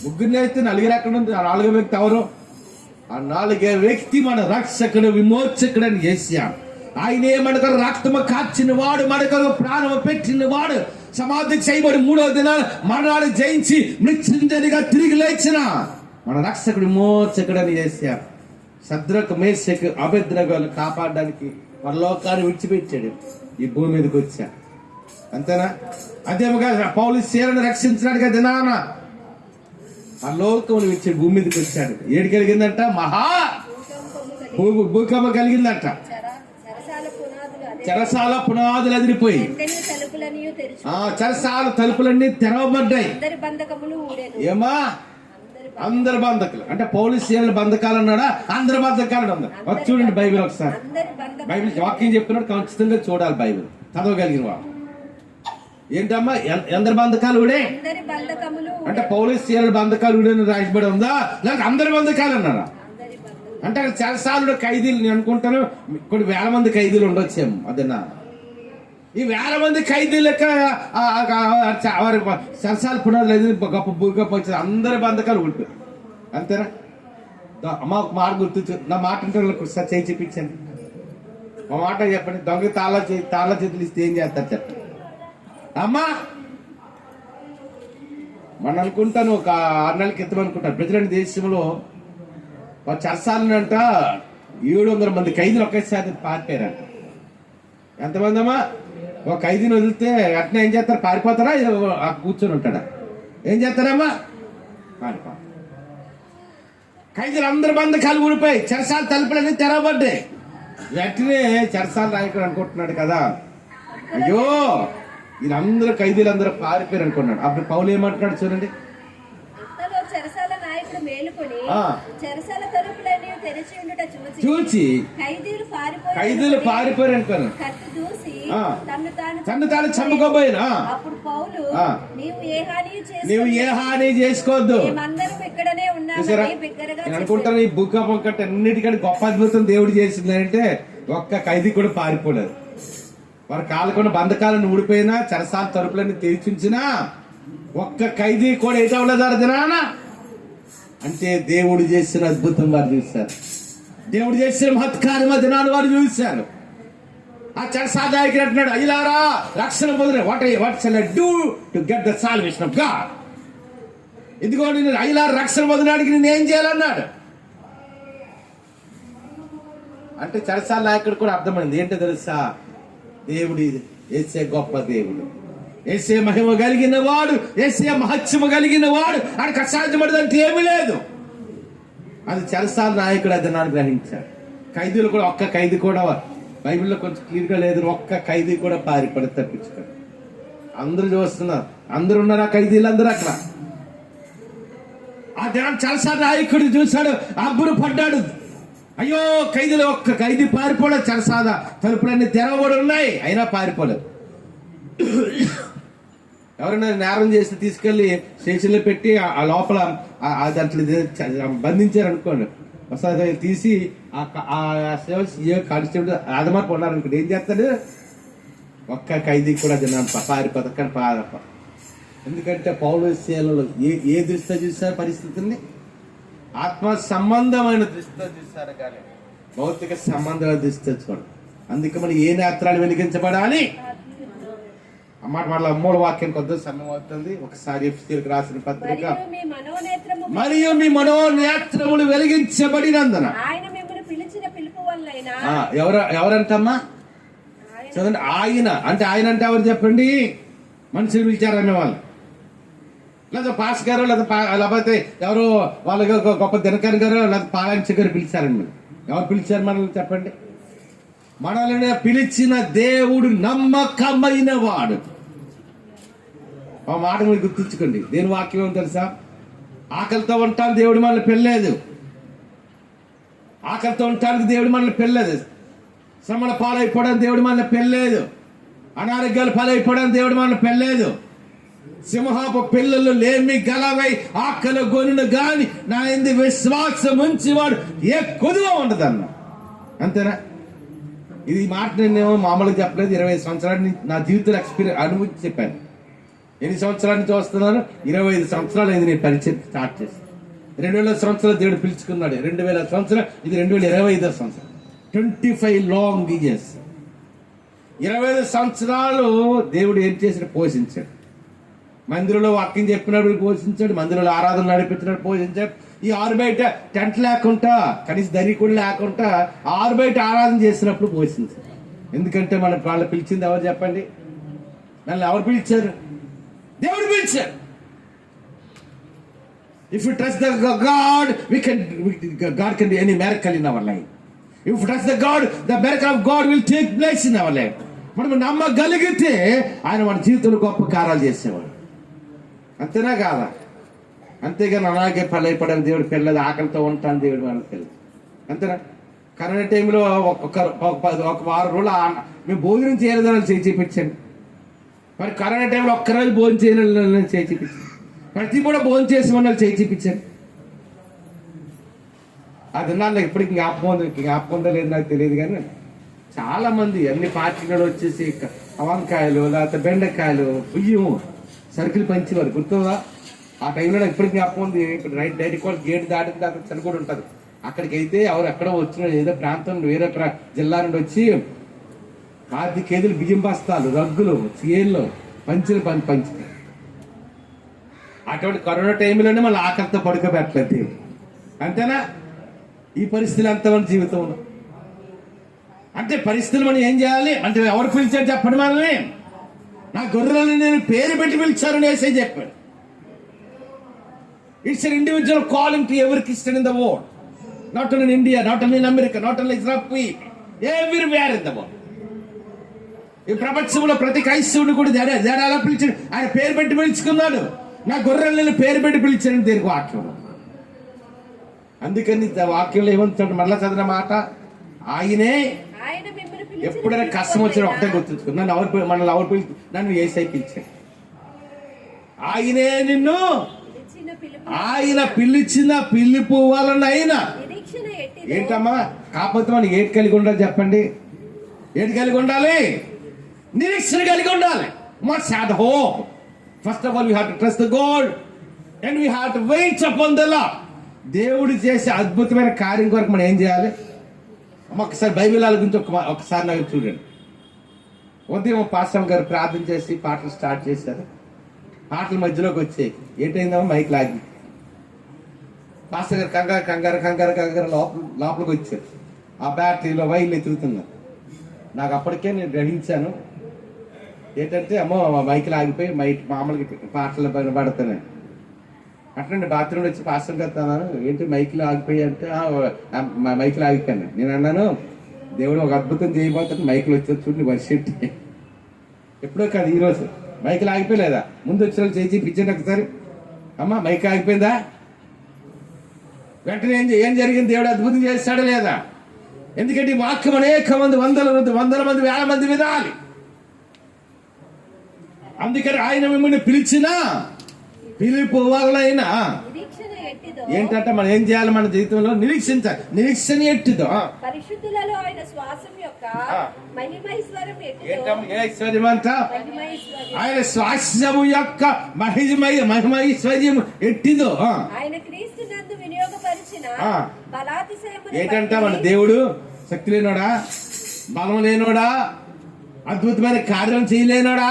ముగ్గురిని అయితే 4 ఎక్కడ ఉంది? ఆ 4వ వ్యక్తి ఎవరు? ఆ 4వ వ్యక్తి మన రక్షకుడు, విమోచకుడు అని యేసయ్య. ఆయనే మనకు రక్తము కార్చిన వాడు, మనకు ప్రాణము పెట్టిన వాడు, సమాధి చేయబడి 3వ దినాన మరణాన్ని జయించి మృత్యుంజయునిగా తిరిగి లేచిన మన రక్షకుడు, విమోచకుడు అని యేసయ్య శద్రక్ మేషక్ అబేద్నెగోను కాపాడడానికి పరలోకాన్ని విడిచిపెట్టాడు, ఈ భూమి మీదకి వచ్చా. అంతేనా? అదేమగా పౌలు శీలను రక్షించడానికి దినాన పరలోకమును విడిచాడు, భూమి మీదకి వచ్చాడు. ఏడు కలిగిందంట? మహా భూకంపం కలిగిందంట. చెరసాల పునాదులు అదిరిపోయి చెరసాల తలుపులన్నీ తెరవబడ్డాయి. ఏమా? అందరి బంధకులు అంటే పోలీస్ బంధకాలు అన్నాడా? అందరి బంధకాలు అన్నాడు. చూడండి బైబిల్ ఒకసారి. బైబిల్ వాక్యం చెప్పినట్టు ఖచ్చితంగా చూడాలి. బైబిల్ చదవగలిగిన వాడు. ఏంటమ్మా అందరి బంధకాలు ఊడే అంటే పోలీస్ బంధకాలు ఊడే రాసిబడి ఉందా? లేక అందరి బంధకాలు అన్నారా? అంటే అక్కడ చెరసాలు ఖైదీలు, నేను అనుకుంటాను కొన్ని 1000 మంది ఖైదీలు ఉండొచ్చేమో. అదేనా? ఈ 1000 మంది ఖైదీలు లెక్క చెరసాల పునాదులు గొప్ప భూగొప్ప వచ్చేది. అందరి బంధకాలు ఊడిపోయి. అంతేనా? అమ్మ ఒక మాట గుర్తు, నా మాట ఒకసారి చేయి చూపించండి. మా మాట చెప్పండి. దొంగ తాళ్ళ చేతులు ఇస్తే ఏం చేస్తారు చెప్పండి అమ్మా? మనం అనుకుంటాను ఒక 6 నెలల క్రితం అనుకుంటాను బ్రెజిల్ దేశంలో చెరసాలంట 700 మంది ఖైదీలు ఒకేసారి పారిపోయారంట. ఎంతమంది అమ్మా? ఒక ఖైదీని వదిలితే అట్లా ఏం చేస్తారు? పారిపోతారా? కూర్చొని ఉంటాడా? ఏం చేస్తారమ్మా? పారిపో. ఖైదీలు అందరి బంధకాలు ఊడిపోయి చెరసాల తలుపులన్నీ తెరవబడ్డాయి. వెంటనే చెరసాల నాయకుడు అనుకుంటున్నాడు కదా, అయ్యో వీళ్ళందరూ ఖైదీలందరూ పారిపోయారు అనుకున్నాడు. అప్పుడు పౌలు ఏమంటున్నాడు చూడండి. చూచి ఖైదీలు పారిపోయారు అనుకోను, తను తాను చంపుకోబోయినా. నీవు ఏ హాని చేసుకోవద్దు. అనుకుంటాను ఈ భూకంపం కంటే అన్నిటికంటే గొప్ప అద్భుతం దేవుడు చేసిందంటే ఒక్క ఖైదీ కూడా పారిపోలేదు. వారి కాళ్ళకున్న బంధకాలను ఊడిపోయినా, చెరసాల తలుపులన్నీ తెరిచించినా ఒక్క ఖైదీ కూడా ఏటవలేదు దినానా. అంటే దేవుడు చేసిన అద్భుతం వారు చూశారు, దేవుడు చేసిన మహత్కార్యం దినాన్ని వారు చూశారు. ఆ చెరసాల నాయకుడు అంటున్నాడు, అయ్యలారా రక్షణ పొందిన what shall I do to get the salvation of God. ఇదిగో నేను అయ్యలారా రక్షణ పొందడానికి నేను ఏం చేయాలన్నాడు. అంటే చెరసాల నాయకుడు కూడా అర్థమైంది ఏంటో తెలుసా? దేవుడు యేసే గొప్ప దేవుడు, యేసే మహిమ కలిగిన వాడు, యేసే మహత్యము కలిగిన వాడు. ఆయనకు అసాధ్యపడదంటే ఏమీ లేదు. అది చెరసాల నాయకుడు అది నాన్న గ్రహించాడు. ఖైదీలు కూడా ఒక్క ఖైదీ కూడా బైబిల్లో కొంచెం క్లియర్గా లేదు, ఒక్క ఖైదీ కూడా పారిపడి తప్పించుకోడు. అందరూ చూస్తున్నారు, అందరు ఉన్నారు ఆ ఖైదీలు అందరూ అక్కడ. ఆ దినం చెరసాల నాయకుడు చూశాడు, అబ్బురు పడ్డాడు. అయ్యో ఖైదీలు ఒక్క ఖైదీ పారిపోలేదు. చెరసాల తలుపులన్నీ తెరవబడి ఉన్నాయి, అయినా పారిపోలేదు. ఎవరైనా నేరం చేసి తీసుకెళ్లి స్టేషన్లో పెట్టి ఆ లోపల దాంట్లో బంధించారు అనుకోండి, ఒకసారి తీసి కానిస్టేబుల్ ఆదమార్పు ఉన్నారనుకోండి, ఏం చేస్తాడు? ఒక్క ఖైదీ కూడా తిన్నాను పారిపోతాను పారప్ప. ఎందుకంటే పౌలు శీలలో ఏ దృష్టితో చూసారు పరిస్థితిని? ఆత్మ సంబంధమైన దృష్టితో చూశారు, కానీ భౌతిక సంబంధమైన దృష్టితో చూడండి. అందుకే మనం ఏ నేత్రాలు వెలిగించబడాలి అన్నమాట. మళ్ళీ మూల వాక్యం కొద్ది సమయం అవుతుంది. ఒకసారి ఎఫెసీయులకు రాసిన పత్రిక, మరియు మీ మనోనేత్రములు వెలిగించబడినందున ఆయన మిమ్మల్ని పిలిచిన పిలుపు వల్లైనా. ఎవరంటమ్మా చదవండి. ఆయన అంటే ఎవరు చెప్పండి? మనుషులు పిలిచారనే వాళ్ళు, లేదా పాస్ గారు, లేకపోతే ఎవరు వాళ్ళ గొప్ప దినకర్ గారు, లేదా పాలంచ గారు పిలిచారండి. ఎవరు పిలిచారు మనల్ని చెప్పండి? మనల్ని పిలిచిన దేవుడు నమ్మకమైన వాడు. ఆ మాట మీరు గుర్తుంచుకోండి. దేని వాక్యం ఏమో తెలుసా? ఆకలితో ఉంటాను దేవుడు మనల్ని పెళ్ళలేదు. ఆకలితో ఉండటానికి దేవుడు మనల్ని పెళ్ళలేదు. శ్రమల పాలైపోవడానికి దేవుడు మనల్ని పెళ్ళలేదు. అనారోగ్యాలు పాలైపోవడానికి దేవుడు మనల్ని పెళ్ళలేదు. సింహపు పిల్లలు లేమి గలవై ఆకలి గొనును గాని నా ఎందు విశ్వాసం ఉంచేవాడు ఏ కొదువ ఉండదన్న. అంతేనా? ఇది మాట నేనేమో మామూలుగా చెప్పలేదు. 20 సంవత్సరాల నుంచి నా జీవితంలో అనుభూతి చెప్పాను. ఎన్ని సంవత్సరాల నుంచి వస్తున్నాను? 25 సంవత్సరాలు అయింది నేను పరిచయం స్టార్ట్ చేసి. 2000 సంవత్సరాలు దేవుడు పిలుచుకున్నాడు. 2000 సంవత్సరం, ఇది 2025 సంవత్సరం. 25 లాంగ్ ఇయర్స్. 25 సంవత్సరాలు దేవుడు ఏం చేసినా పోషించాడు. మందిరంలో వాక్యం చెప్పినప్పుడు పోషించాడు, మందిరంలో ఆరాధన నడిపించినప్పుడు పోషించాడు. ఈ ఆరు బయట టెంట్ లేకుండా, కనీసం దరి కూడా లేకుండా ఆరు బయట ఆరాధన చేసినప్పుడు పోషించాడు. ఎందుకంటే వాళ్ళు పిలిచింది ఎవరు చెప్పండి? నన్ను ఎవరు పిలిచారు? దేవుడు పిలిచారు. If you trust the God, God can do any miracle in our life. If you trust the God, the miracle of God will take place in our life. మనం నమ్మగలిగితే ఆయన మన జీవితంలో గొప్ప కార్యాలు చేసేవాడు. అంతేనా కాదా? అంతేగాని అలాగే పలైపడని దేవుడు పెళ్ళదు, ఆకలితో ఉంటాను దేవుడు మనకు తెలియదు. అంతేనా? కరోనా టైంలో ఒక వారం రోజులు మేము భోజనం చేయలేదని చేయి చూపించండి. మరి కరోనా టైంలో ఒక్కరోజు భోజనం చేయలేదని చేయి చూపించండి. ప్రతి కూడా భోజనం చేసి వాళ్ళు చేయి చూపించండి. అది నాకు ఇప్పటికి జ్ఞాపకం ఉందో లేదు నాకు తెలియదు. కానీ చాలా మంది అన్ని పార్టీలు వచ్చేసి వంకాయలు, లేకపోతే బెండకాయలు, బియ్యము, సరుకులు పంచేవారు. గుర్తుందా? ఆ టైంలో నాకు ఇప్పటికి జ్ఞాపకం ఉంది. ఇప్పుడు డైరీ కాల్ గేట్ దాటిన దాకా చని కూడా ఉంటుంది. అక్కడికి అయితే ఎవరు ఎక్కడో వచ్చిన ఏదో ప్రాంతం వేరే జిల్లా నుండి వచ్చి 10 కేజీలు బియ్యం బస్తాలు, రగ్గులు, చీరలు పంచులు పంచుతారు. అటువంటి కరోనా టైంలోనే మళ్ళీ ఆకలితో పడుకోబెట్టలేదు. అంతేనా? ఈ పరిస్థితులు ఎంతమంది జీవితంలో అంటే పరిస్థితులు మనం ఏం చేయాలి అంటే ఎవరు పిలిచారు చెప్పండి? మనల్ని నా గొర్రెలను నేను పేరు పెట్టి పిలిచారని వేసే చెప్పాడు. It's an individual calling to every Christian in the world, not only in India, not only in America, not only Israel, everywhere in the world. ఈ ప్రపంచంలో ప్రతి క్రైస్తవుడు కూడా జడాలా పిలిచాడు. ఆయన పేరు పెట్టి పిలుచుకున్నాడు. నా గొర్రెలను పేరు పెట్టి పిలిచాడు దీనికి వాక్యం. అందుకని వాక్యంలో ఏమంటాడు? మళ్ళా చదివిన మాట, ఆయనే ఎప్పుడైనా కష్టం వచ్చినా ఒకటే గుర్తుంచుకుని మనల్ని ఎవరు పిలిచి నన్ను ఏసై పిలిచాడు. ఆయనే నిన్ను ఆయన పిలిచిన పిలుపు వలన అయినా ఏంటమ్మా కాకపోతే మనం ఏటి కలిగి ఉండాలి చెప్పండి? ఏటి కలిగి ఉండాలి? నిరీక్షణ కలిగి ఉండాలి. Must have the hope. First of all we have to trust the God and we have to wait upon the Lord. దేవుడు చేసే అద్భుతమైన కార్యం కొరకు మనం ఏం చేయాలి? ఒకసారి బైబిల్ గురించి ఒకసారి నాకు చూడండి. ఉదయం పాస్టర్ గారు ప్రార్థన చేసి పాటలు స్టార్ట్ చేశారు. పాటల మధ్యలోకి వచ్చాయి. ఏంటైందేమో మైక్ లాగి పాస్టర్ గారు కంగారు లోపలికి వచ్చారు. ఆ బ్యాటరీలో వైర్లు ఎతుకుతున్నారు. నాకు అప్పటికే నేను గ్రహించాను ఏంటంటే అమ్మో మైకులు ఆగిపోయి మామూలుగా పాటలు పడుతున్నాయి. అట్లండి బాత్రూమ్లో వచ్చి పాస్టర్ కడుతున్నాను. ఏంటి మైకులు ఆగిపోయి అంటే మైకులు ఆగిపోయాను. నేను అన్నాను దేవుడు ఒక అద్భుతం చేయబోతాడు, మైకులు వచ్చి చూడండి వర్షిట్. ఎప్పుడో కాదు ఈరోజు మైకులు ఆగిపోయలేదా? ముందు వచ్చిన వాళ్ళు చేసి పిచ్చండి ఒకసారి. అమ్మ మైక్ ఆగిపోయిందా? వెంటనే ఏం జరిగింది? దేవుడు అద్భుతం చేస్తాడా లేదా? ఎందుకంటే ఈ వాక్యం అనేక మంది వందల మంది వేల మంది వినాలి. అందుకని ఆయన మిమ్మల్ని పిలిచిన పిలుపు వలన ఎట్టిదో ఏంటంటే మనం ఏం చేయాలి మన జీవితంలో? నిరీక్షించాలి. నిరీక్షణ ఎట్టిదో పరిశుద్ధులలో ఆయన శ్వాసం యొక్క మహిమైశ్వర్యం ఎట్టిదో ఏంటమ్మా? ఏ ఐశ్వర్యం అంట? మహిమైశ్వర్యం ఆయన శ్వాసము యొక్క మహిమైశ్వర్యం ఎట్టిదో ఆయన క్రీస్తు నందు వినియోగపరిచిన బలాతిశయమును ఏంటంట? బట్టి మన దేవుడు శక్తి లేనోడా? బలం లేనోడా? అద్భుతమైన కార్యం చేయలేనోడా?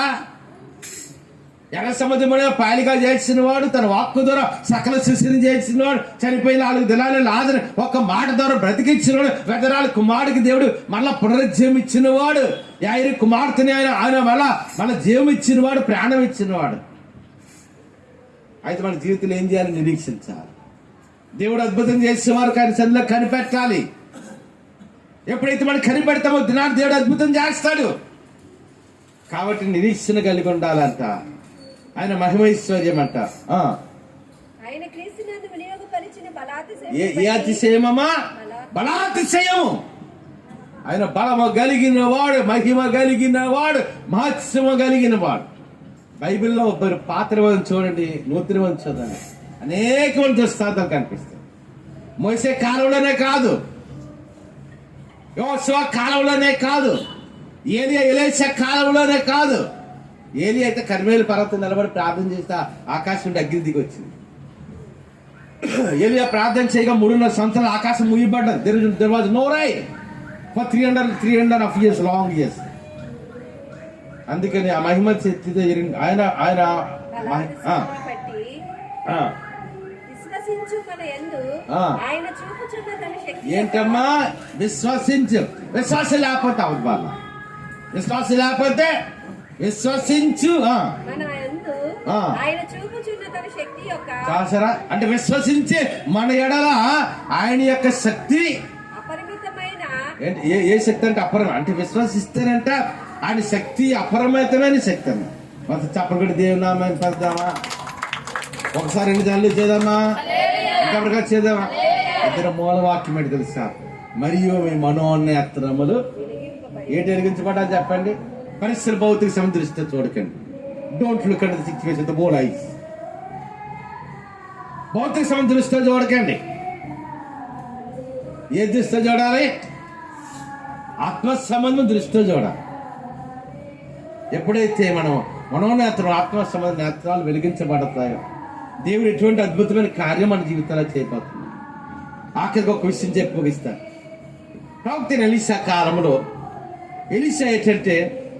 ఎర్ర సముద్రమునే పాలిగా చేసిన వాడు, తన వాక్కు ద్వారా సకల సృష్టిని చేసిన వాడు, చనిపోయిన 4 దినాలు లాజరు ఒక్క మాట ద్వారా బ్రతికించిన వాడు, వెదరాలు కుమారుడికి దేవుడు మళ్ళా పునరుజ్జీవం ఇచ్చిన వాడు, యాయిరి కుమార్తెని ఆయన మళ్ళా మన జీవం ఇచ్చిన వాడు, ప్రాణం ఇచ్చిన వాడు. అయితే మన జీవితంలో ఏం చేయాలి? నిరీక్షించాలి. దేవుడు అద్భుతం చేసేవారు కానీ సన్నిధిలో కనిపెట్టాలి. ఎప్పుడైతే మనం కనిపెడతామో దినాన్ని దేవుడు అద్భుతం చేస్తాడు. కాబట్టి నిరీక్షణ కలిగి ఉండాలంట. ఆయన మహిమైశ్వర్యం అంట. ఆయన క్రీస్తు నందు వినియోగపరిచిన ఏ అతిశయమమ్మా? బలాతిశయము. ఆయన బలము కలిగిన వాడు, మహిమ కలిగిన వాడు, మహత్సము కలిగిన వాడు. బైబిల్లో ఒబ్బరు పాత్ర చూడండి, నూతన చూడండి, అనేకమంది దృష్టాంతాలు కనిపిస్తాయి. మోసే కాలంలోనే కాదు, యోషువ కాలంలోనే కాదు, ఎలీషా కాలంలోనే కాదు. ఏలి అయితే కర్మేలు పర్వతం నిలబడి ప్రార్థన చేస్తే ఆకాశం నుండి అగ్ని దిగి వచ్చింది. ఏలియా ప్రార్థన చేయగా 3.5 సంవత్సరాలు ఆకాశం ముయ్యబడ్డది. There was no rain for 3.5 years, long years. అందుకని ఆ మహిమ శక్తితో ఆయన ఏంటమ్మా? విశ్వాసం లేకపోతే అవదు బాగా. విశ్వాసం లేకపోతే విశ్వసించు. చాసరా అంటే విశ్వసించే మన ఎడల ఆయన యొక్క శక్తి ఏ శక్తి అంటే అంటే విశ్వసిస్తేనంట ఆయన శక్తి అపరిమితమైన శక్తి అన్న. మొత్తం చెప్పకూడదు దేవుని నామాన్ని పడదామా? ఒకసారి 2 సార్లు చేద్దామా? ఇంకొకటిగా చేద్దామా? ఇద్దరు మూలవాక్యం ఏంటి తెలుసా? మరియు మీ మనోన్నయత్రములు ఏంటి వెలిగించబడ్డా చెప్పండి? పరిసర భౌతిక సముద్రిస్తే చూడకండి. Don't look at the situation the bold eyes. భౌతిక సముద్రిస్తే చూడకండి. ఏ దృష్టితో చూడాలి? ఆత్మ సంబంధం దృష్టితో చూడాలి. ఎప్పుడైతే మనం మనోనేత్రం ఆత్మ సంబంధ నేత్రాలు వెలిగించబడతాయో దేవుడు ఎటువంటి అద్భుతమైన కార్యం మన జీవితంలో చేయబోతుంది. ఆఖరికి ఒక విషయం చెప్పి ముగిస్తాను. ప్రవక్త ఎలీషా కాలంలో ఎలీషా ఏంటంటే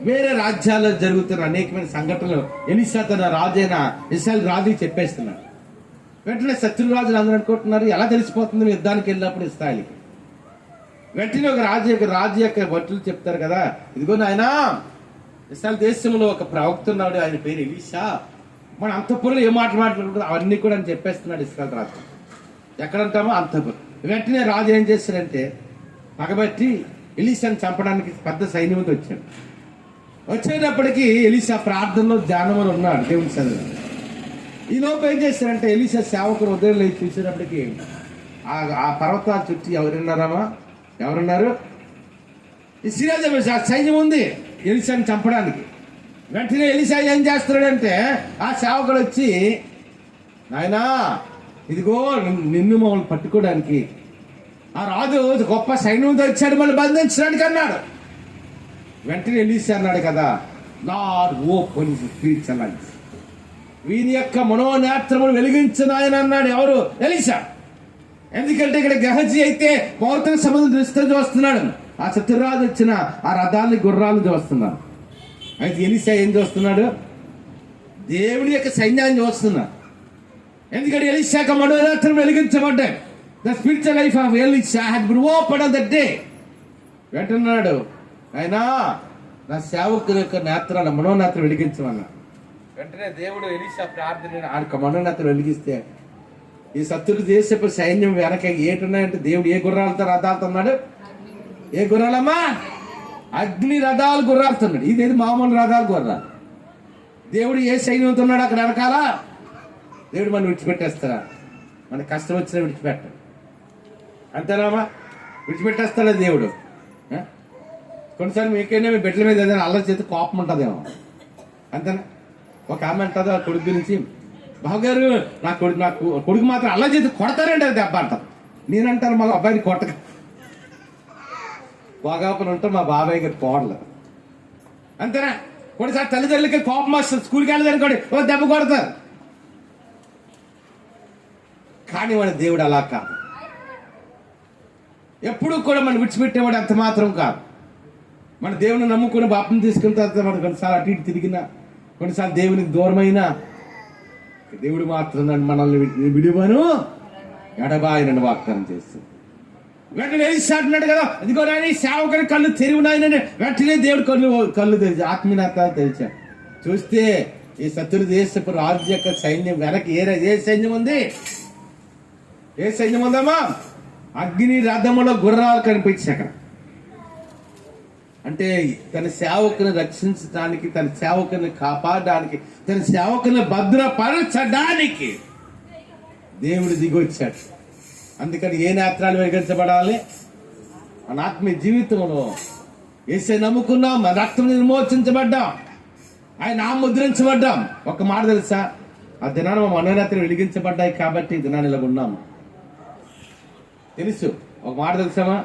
వేరే రాజ్యాల్లో జరుగుతున్న అనేకమైన సంఘటనలు ఎలీషా తన రాజైన ఇశ్రాయేలు రాజుకి చెప్పేస్తున్నాడు. వెంటనే శత్రురాజులు అందరూ అనుకుంటున్నారు, ఎలా తెలిసిపోతుంది యుద్ధానికి వెళ్ళినప్పుడు ఇశ్రాయేలుకి. వెంటనే ఒక రాజు యొక్క భటులు చెప్తారు కదా, ఇదిగో నాయనా ఇశ్రాయేలు దేశంలో ఒక ప్రవక్త ఉన్నాడు, ఆయన పేరు ఎలీషా. మన అంతఃపురంలో ఏ మాట మాట్లాడుకుంటారు అవన్నీ కూడా అని చెప్పేస్తున్నాడు ఇశ్రాయేలు రాజు. ఎక్కడంటామో అంతఃపురం. వెంటనే రాజు ఏం చేశాడంటే పగబట్టి ఎలీషాని చంపడానికి పెద్ద సైన్యంతో వచ్చాడు. వచ్చేటప్పటికి ఎలీషా ప్రార్థనలో ధ్యానంలో ఉన్నాడు దేవుని సన్నిధిలో. ఈ లోపు ఏం చేశారంటే ఎలీషా సేవకుడు ఉదయం లేచి చూసేటప్పటికి ఆ పర్వతాల చుట్టూ ఎవరున్నారు? ఈ సిరియా సైన్యం ఉంది ఎలీషాని చంపడానికి. వెంటనే ఎలీషా ఏం చేస్తున్నాడంటే ఆ సేవకుడు వచ్చి, నాయనా ఇదిగో నిన్ను మమ్మల్ని పట్టుకోవడానికి ఆ రాజు గొప్ప సైన్యంతో వచ్చాడు మళ్ళీ బంధించడానికి అన్నాడు. వెంటనే ఎలీషా అన్నాడు కదా, లార్డ్ ఓపెన్ స్పిరిచువల్ ఐస్, వీని యొక్క మనోనేత్రములు వెలిగించిన ఆయన అన్నాడు. ఎవరు? ఎలీషా. ఎందుకంటే ఇక్కడ గెహజీ అయితే భౌతిక సంబంధం దృష్టితో చూస్తున్నాడు. ఆ శత్రురాజు వచ్చిన ఆ రథాలని గుర్రాలు చూస్తున్నాడు. అయితే ఎలీషా ఏం చూస్తున్నాడు? దేవుని యొక్క సైన్యాన్ని చూస్తున్నాడు. ఎందుకంటే ఎలీషా యొక్క మనోనేత్రం వెలిగించబడ్డాయి. The spiritual life of Elisha had been opened on that day. వెంటన్నాడు, అయినా నా సేవకుల యొక్క నేత్రాలు మనోనేత్రం వెలిగించమన్నా. వెంటనే దేవుడు ఎలీషా ప్రార్థన ఆడికి మనోనేత్రం వెలిగిస్తే ఈ శత్రు దేశపు సైన్యం వెనక ఏటున్నాయంటే దేవుడు ఏ గుర్రాలతో రథాలతో ఉన్నాడు? ఏ గుర్రాలమ్మా? అగ్ని రథాలు గుర్రాలతో ఉన్నాడు. ఇదేది మామూలు రథాలు గుర్రాలు. దేవుడు ఏ సైన్యంతో ఉన్నాడు అక్కడ వెనకాల? దేవుడు మనం విడిచిపెట్టేస్తారా? మన కష్టం వచ్చినా విడిచిపెట్టాడు. అంతేనామా? విడిచిపెట్టేస్తాడా దేవుడు? కొన్నిసార్లు మీకైనా మీ బిడ్డల మీద ఏదైనా అల్లరి చేతి కోపం ఉంటుందేమో, అంతేనా? ఒక ఆమె అంటుందో ఆ కొడుకు గురించి, బావగారు నాకు కొడుకు మాత్రం అలా చేసి కొడతారండి అది దెబ్బ అంటారు. నేనంటాను మా అబ్బాయిని కొట్టక బాగాపని ఉంటాం మా బాబాయ్ గారు కోడలు అంతేనా. కొన్నిసారి తల్లిదండ్రులకి కోపం వస్తుంది, స్కూల్కి వెళ్ళదనుకోండి ఓ దెబ్బ కొడతారు. కానీ మన దేవుడు అలా కాదు, ఎప్పుడూ కూడా మనం విడిచిపెట్టేవాడు అంత మాత్రం కాదు. మన దేవుని నమ్ముకుని బాపం తీసుకున్న తర్వాత మనం కొన్నిసార్లు అటు ఇటు తిరిగినా, కొన్నిసార్లు దేవునికి దూరమైనా దేవుడు మాత్రం మనల్ని విడివను ఎడబాయనని వాగ్దానం చేస్తుంది. వెంటనే అంటున్నాడు కదా, ఇదిగో నాయన సేవకుని కళ్ళు తెరివినాయనని వెంటనే దేవుడు కళ్ళు తెరిచి ఆత్మీయత తెరిచాడు. చూస్తే ఈ శత్రు దేశపు రాజు యొక్క సైన్యం వెనక ఏ సైన్యం ఉంది? ఏ సైన్యం ఉందమ్మా? అగ్ని రథములో గుర్రాలు కనిపించాయి అక్కడ. అంటే తన సేవకుని రక్షించడానికి, తన సేవకుని కాపాడడానికి, తన సేవకుని భద్రపరచడానికి దేవుడు దిగొచ్చాడు. అందుకని ఏ నేత్రాలు వెలిగించబడాలి? మన ఆత్మీయ జీవితంలో యేసే నమ్ముకున్నాం, మన రక్తం విమోచించబడ్డాం, ఆయన ముద్రించబడ్డాం. ఒక మాట తెలుసా, ఆ దినాన్ని మా మనోనేత్రం వెలిగించబడ్డాయి కాబట్టి ఈ దినాన్ని ఇలా ఉన్నాము తెలుసు. ఒక మాట తెలుసామా,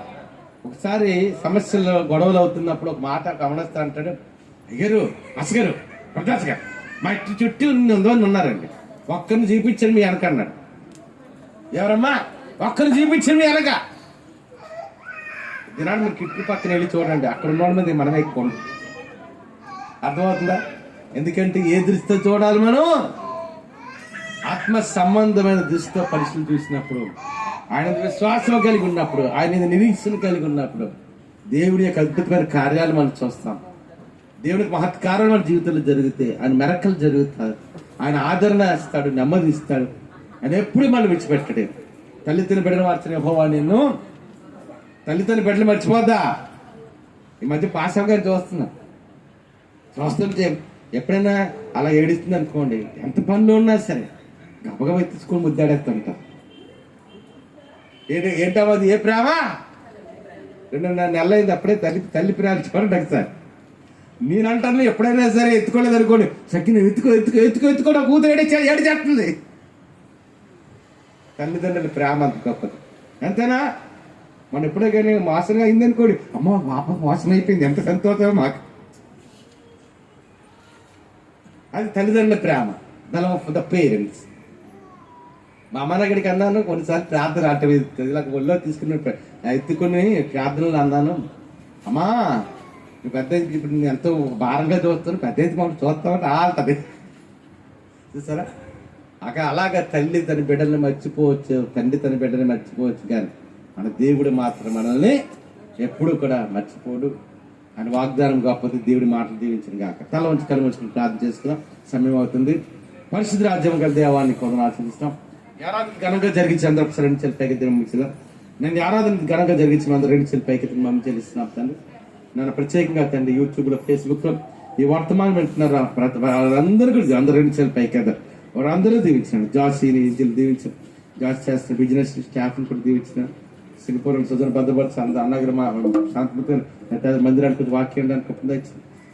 ఒకసారి సమస్యలు గొడవలు అవుతున్నప్పుడు ఒక మాట గమనిస్తా అంటాడు, అయ్యారు అసగారు ప్రకాశ్ గారు మా ఇంటి చుట్టూ 100 ఉన్నారండి, ఒక్కరిని చూపించండి మీ వెనక అన్నాడు. ఎవరమ్మా? ఒక్కరిని చూపించండి మీ వెనక. దినాన్ని మీరు కిట్టు పక్కన వెళ్ళి చూడండి, అక్కడ ఉన్న మీద మనం ఎక్కువ అర్థమవుతుందా? ఎందుకంటే ఏ దృష్టితో చూడాలి? మనం ఆత్మ సంబంధమైన దృష్టితో పరిస్థితులు చూసినప్పుడు, ఆయన విశ్వాసం కలిగి ఉన్నప్పుడు, ఆయన నిరీక్షణ కలిగి ఉన్నప్పుడు దేవుడి యొక్క అద్భుతమైన కార్యాలు మనం చూస్తాం. దేవునికి మహత్కారాలు మన జీవితంలో జరుగుతాయి, ఆయన మెరకలు జరుగుతాయి, ఆయన ఆదరణ ఇస్తాడు, నెమ్మది ఇస్తాడు. ఆయన ఎప్పుడు మనం విడిచిపెట్టడే. తల్లిదండ్రులు బిడ్డలు మార్చిన యెహోవా నిన్ను, తల్లిదండ్రులు బిడ్డలు మర్చిపోద్దా? ఈ మధ్య పాస్ గారిని చూస్తుంటే ఎప్పుడైనా అలా ఏడుస్తుంది అనుకోండి, ఎంత పనులు ఉన్నా సరే గబగబ ఎత్తుకొని ముద్దాడేస్తుంటా. ఏంటమ్మా అది? ఏ ప్రేమ? 2.5 నెలలైంది అప్పుడే తల్లి ప్రేమ చూడండి సార్. నేనంటాను ఎప్పుడైనా సరే ఎత్తుకోలేదు అనుకోండి, సక్కిన ఎత్తుకో కూతురు ఏడు చేస్తుంది. తల్లిదండ్రుల ప్రేమ అంత గొప్పది, అంతేనా? మనం ఎప్పుడే కానీ మోసంగా అయింది అనుకోండి, అమ్మ పాప మోసం అయిపోయింది, ఎంత సంతోషమో మాకు. అది తల్లిదండ్రుల ప్రేమ, the love of the parents. మా అమ్మ దగ్గరికి అన్నాను కొన్నిసార్లు ప్రార్థన అట్ట ఇలా ఒళ్ళో తీసుకుని ఎత్తుకుని ప్రార్థనలు అన్నాను, అమ్మా నువ్వు పెద్ద ఇప్పుడు నేను ఎంతో భారంగా చూస్తాను, పెద్ద అయితే మమ్మల్ని చూస్తామంటే ఆల్తుంది చూసారా. అలాగా తల్లి తన బిడ్డల్ని మర్చిపోవచ్చు, తండ్రి తన బిడ్డని మర్చిపోవచ్చు, కానీ మన దేవుడు మాత్రం మనల్ని ఎప్పుడు కూడా మర్చిపోడు. ఆయన వాగ్దానం గొప్పది. దేవుడి మాటలు దీవించిన గాక. తల వంచి కళ్ళు వంచుకుని ప్రార్థన చేసుకున్నాం. సమయం అవుతుంది. పరిశుద్ధ రాజ్యం గల దేవాన్ని కొందరు ఆచరిస్తాం. ఆరాధన ఘనంగా జరిగించి అందరూ ఒకసారి 2 చేతులు పైకి ముగిసిదా. నేను ఆరాధన ఘనంగా జరిగించిన అందరూ 2 చేతులు పైకి మమ్మల్ని చెల్లిస్తున్నాం తండ్రి. నన్ను ప్రత్యేకంగా తండ్రి యూట్యూబ్ లో, ఫేస్బుక్ లో ఈ వర్తమానం వింటున్నారు వాళ్ళందరూ కూడా అందరూ 2 చేతులు పైకి కదా వారందరూ దీవించినాడు. జాసీని దీవించారు, జాస్ చేస్తున్న బిజినెస్ స్టాఫ్ని కూడా దీవించినారు. సింగపూర్ సుజన భద్రపరచ అన్నగారు మా శాంతిపుత్రులు మందిరానికి వాక్యం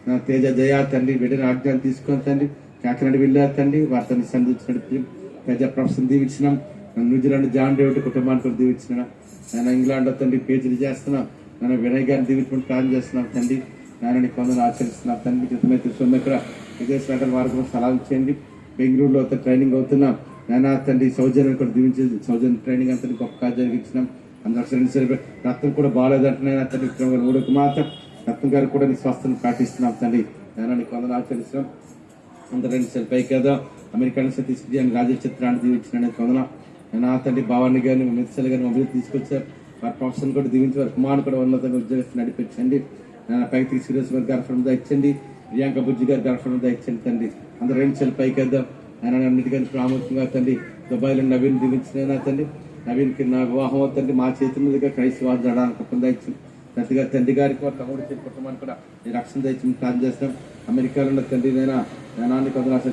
నా తేజ జయా తండ్రి బిడ్డని ఆజ్ఞాన్ని తీసుకొని తండ్రి కాకినాడ వెళ్ళారు తండ్రి. వారిని సంధించినట్టు తేజ ప్రొఫెసర్ దీవించినాం. న్యూజిలాండ్ జాన్ డేవిడ్ కుటుంబాన్ని కూడా దీవించిన. నేను ఇంగ్లాండ్ తండ్రి పేజీలు చేస్తున్నాం. నేను వినయ్ గారిని దీవించుకుంటూ ప్లాన్ చేస్తున్నాం తండ్రి. నేను కొందరు ఆచరిస్తున్నాం తండ్రి. క్రితమైతే సొమ్మెక్కడ విదేశాల వారు కూడా సలహా చేయండి. బెంగళూరులో ట్రైనింగ్ అవుతున్నాం. నేను తండ్రి సౌజన్యం కూడా దీవించేది. సౌజన్య ట్రైనింగ్ అంతా గొప్ప కాదు జరిగించినాం. అందరూ రక్తం కూడా బాగాలేదంటున్నాయి తండ్రి. ఊడకు మాత్రం రత్నం గారు కూడా నీ స్వస్థను పాటిస్తున్నాం తండ్రి. నేను కొందరు ఆచరిస్తున్నాం. అందరూ 2 చేతులు పైకి కదా అమెరికా తీసుకుని రాజా చిత్రాన్ని దీవించిన కొందరు నేను తండ్రి. భావాన్ని గారిని మిత్సలు గారిని మమ్మల్ని తీసుకొచ్చారు. వారి ప్రొఫెషన్ కూడా దీవించి వారి కుమారుడు కూడా ఉన్నతంగా ఉద్యోగస్తులు నడిపించండి. నేను పైకి సురేష్ గారి గర్భం ఇచ్చండి. ప్రియాంక బుజ్జి గారి గర్భం ఇచ్చండి తండ్రి. అందరూ 2 చేతులు పైకి కదా ఆయన అన్నిటికీ ప్రాముఖ్యంగా తండ్రి. దుబాయ్లో నవీన్ దీవించిన తండ్రి. నవీన్కి నా వివాహం అవుతుంది. మా చేతుల మీదుగా క్రైస్తవాలు జరడానికి పొందాయించింది ప్రతిగా తండ్రి గారికి వారి తమ్ముడు కుటుంబాన్ని కూడా ఈ రక్షణ దయచి ప్లాన్ చేస్తాం. అమెరికాలో ఉన్న తండ్రి నేనాన్ని కొందరు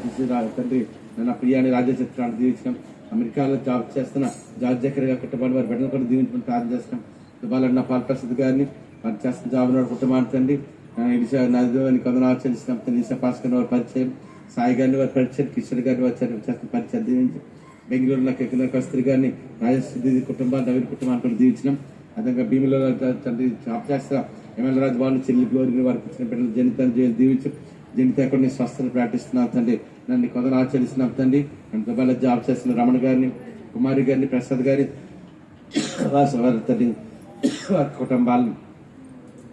తండ్రి నేను ప్రియాని రాజ్య చిత్రాన్ని దీవించినాం. అమెరికాలో జాబ్ చేస్తున్న జార్జ్ జకర్ గారి కుటుంబాన్ని వారి బిడ్డను కూడా దీవించమని ప్లాన్ చేస్తాం. దుబాయ్లో ఉన్న పాల్ ప్రసాద్ గారిని వారు చేస్తున్న జాబ్ కుటుంబాన్ని తండ్రి నదిని కొందరు ఆచరిస్తున్నాం. తండ్రి ఈసా భాస్కర్ వారి పరిచయం. సాయి గారిని వారి పరిచయం, కిషోర్ గారిని వచ్చారు పరిచయం దీవించి, బెంగళూరులో కెక్కిన కస్తూరి గారిని, రాజేశ్వరి కుటుంబాన్ని, నవీన్ కుటుంబాన్ని కూడా దీవించినాం. అదేవిధంగా భీమిలో తండ్రి జాబ్ చేస్తా ఎమ్మెల్యే రాజు వాళ్ళు చెల్లి గ్లోరీ వారికి ఇచ్చిన బిడ్డలు జనితాన్ని దీవించు. జనిత కూడా స్వస్థను ప్రకటిస్తున్నాం తండ్రి. నన్ను కొందరు ఆచరిస్తున్నాం తండ్రి. నన్ను దుబాయ్లో జాబ్ చేస్తున్న రమణ గారిని, కుమారి గారిని, ప్రసాద్ గారి వారి తండ్రి వారి కుటుంబాలను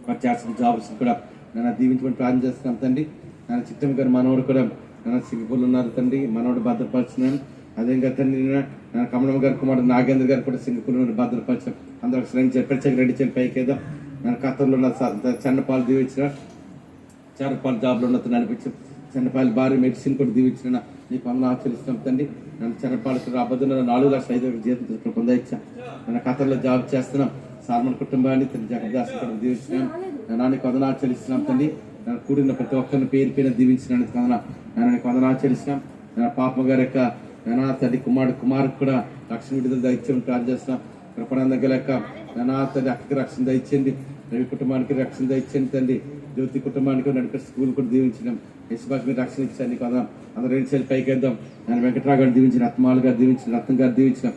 వారు చేస్తున్న జాబ్స్ కూడా నన్ను దీవించమని ప్రార్థన చేస్తున్నాం తండ్రి. నన్ను చిట్టమ్మ గారు మనోడు కూడా నన్ను సింగపూర్లో ఉన్నారు తండ్రి. మనోడు భద్రపరుచున్నాను. అదేవిధంగా తండ్రి నా కమలమ్మ గారి కుమారుడు నాగేంద్ర గారు కూడా సింగపూర్లో భద్రపరచం. అందరూ ప్రత్యేక రెడ్డి చేయాలి పైకేదో నన్ను ఖతర్లో ఉన్న చెన్నపాలు దీవించిన, చెన్నపాలు జాబ్లో ఉన్న నడిపించాం. చెన్నపాలు భారీ మెడిసిన్ కూడా దీవించిన నీ పనులు ఆచరిస్తాం తండ్రి. నన్ను చెన్నపాలకు రాబోతున్న 4,05,000 జీతం పొందొచ్చా. నన్ను ఖతర్లో జాబ్ చేస్తున్నాం. సాల్మన్ కుటుంబాన్ని తండ్రి జగదాస్ కూడా దీవించినాం. నాన్నకి వందన ఆచరిస్తున్నాం తండ్రి. నన్ను కూడిన ప్రతి ఒక్కరిని పేరు పేరు దీవించినందుకు నన్ను వందన ఆచరిస్తున్నాం. నా పాప గారి యొక్క నా తండ్రి కుమారుడు కూడా రక్షణ విడుదల దయచేయమని ప్రార్థన చేస్తున్నాం. కృపణంద గలక నా తండ్రి అక్కకి రక్షణ దయచేయండి. రవి కుటుంబానికి రక్షణ దయచేయండి తండ్రి. జ్యోతి కుటుంబానికి నడిపే స్కూల్ కూడా దీవించినాం. యశ్వాస్ మీరు రక్షణ ఇచ్చాను కదా. అందరూ 2 చేతులు పైకి వేద్దాం. నన్ను వెంకట్రావు గారు దీవించిన, రత్మాలు గారు దీవించిన, రత్నం గారు దీవించిన,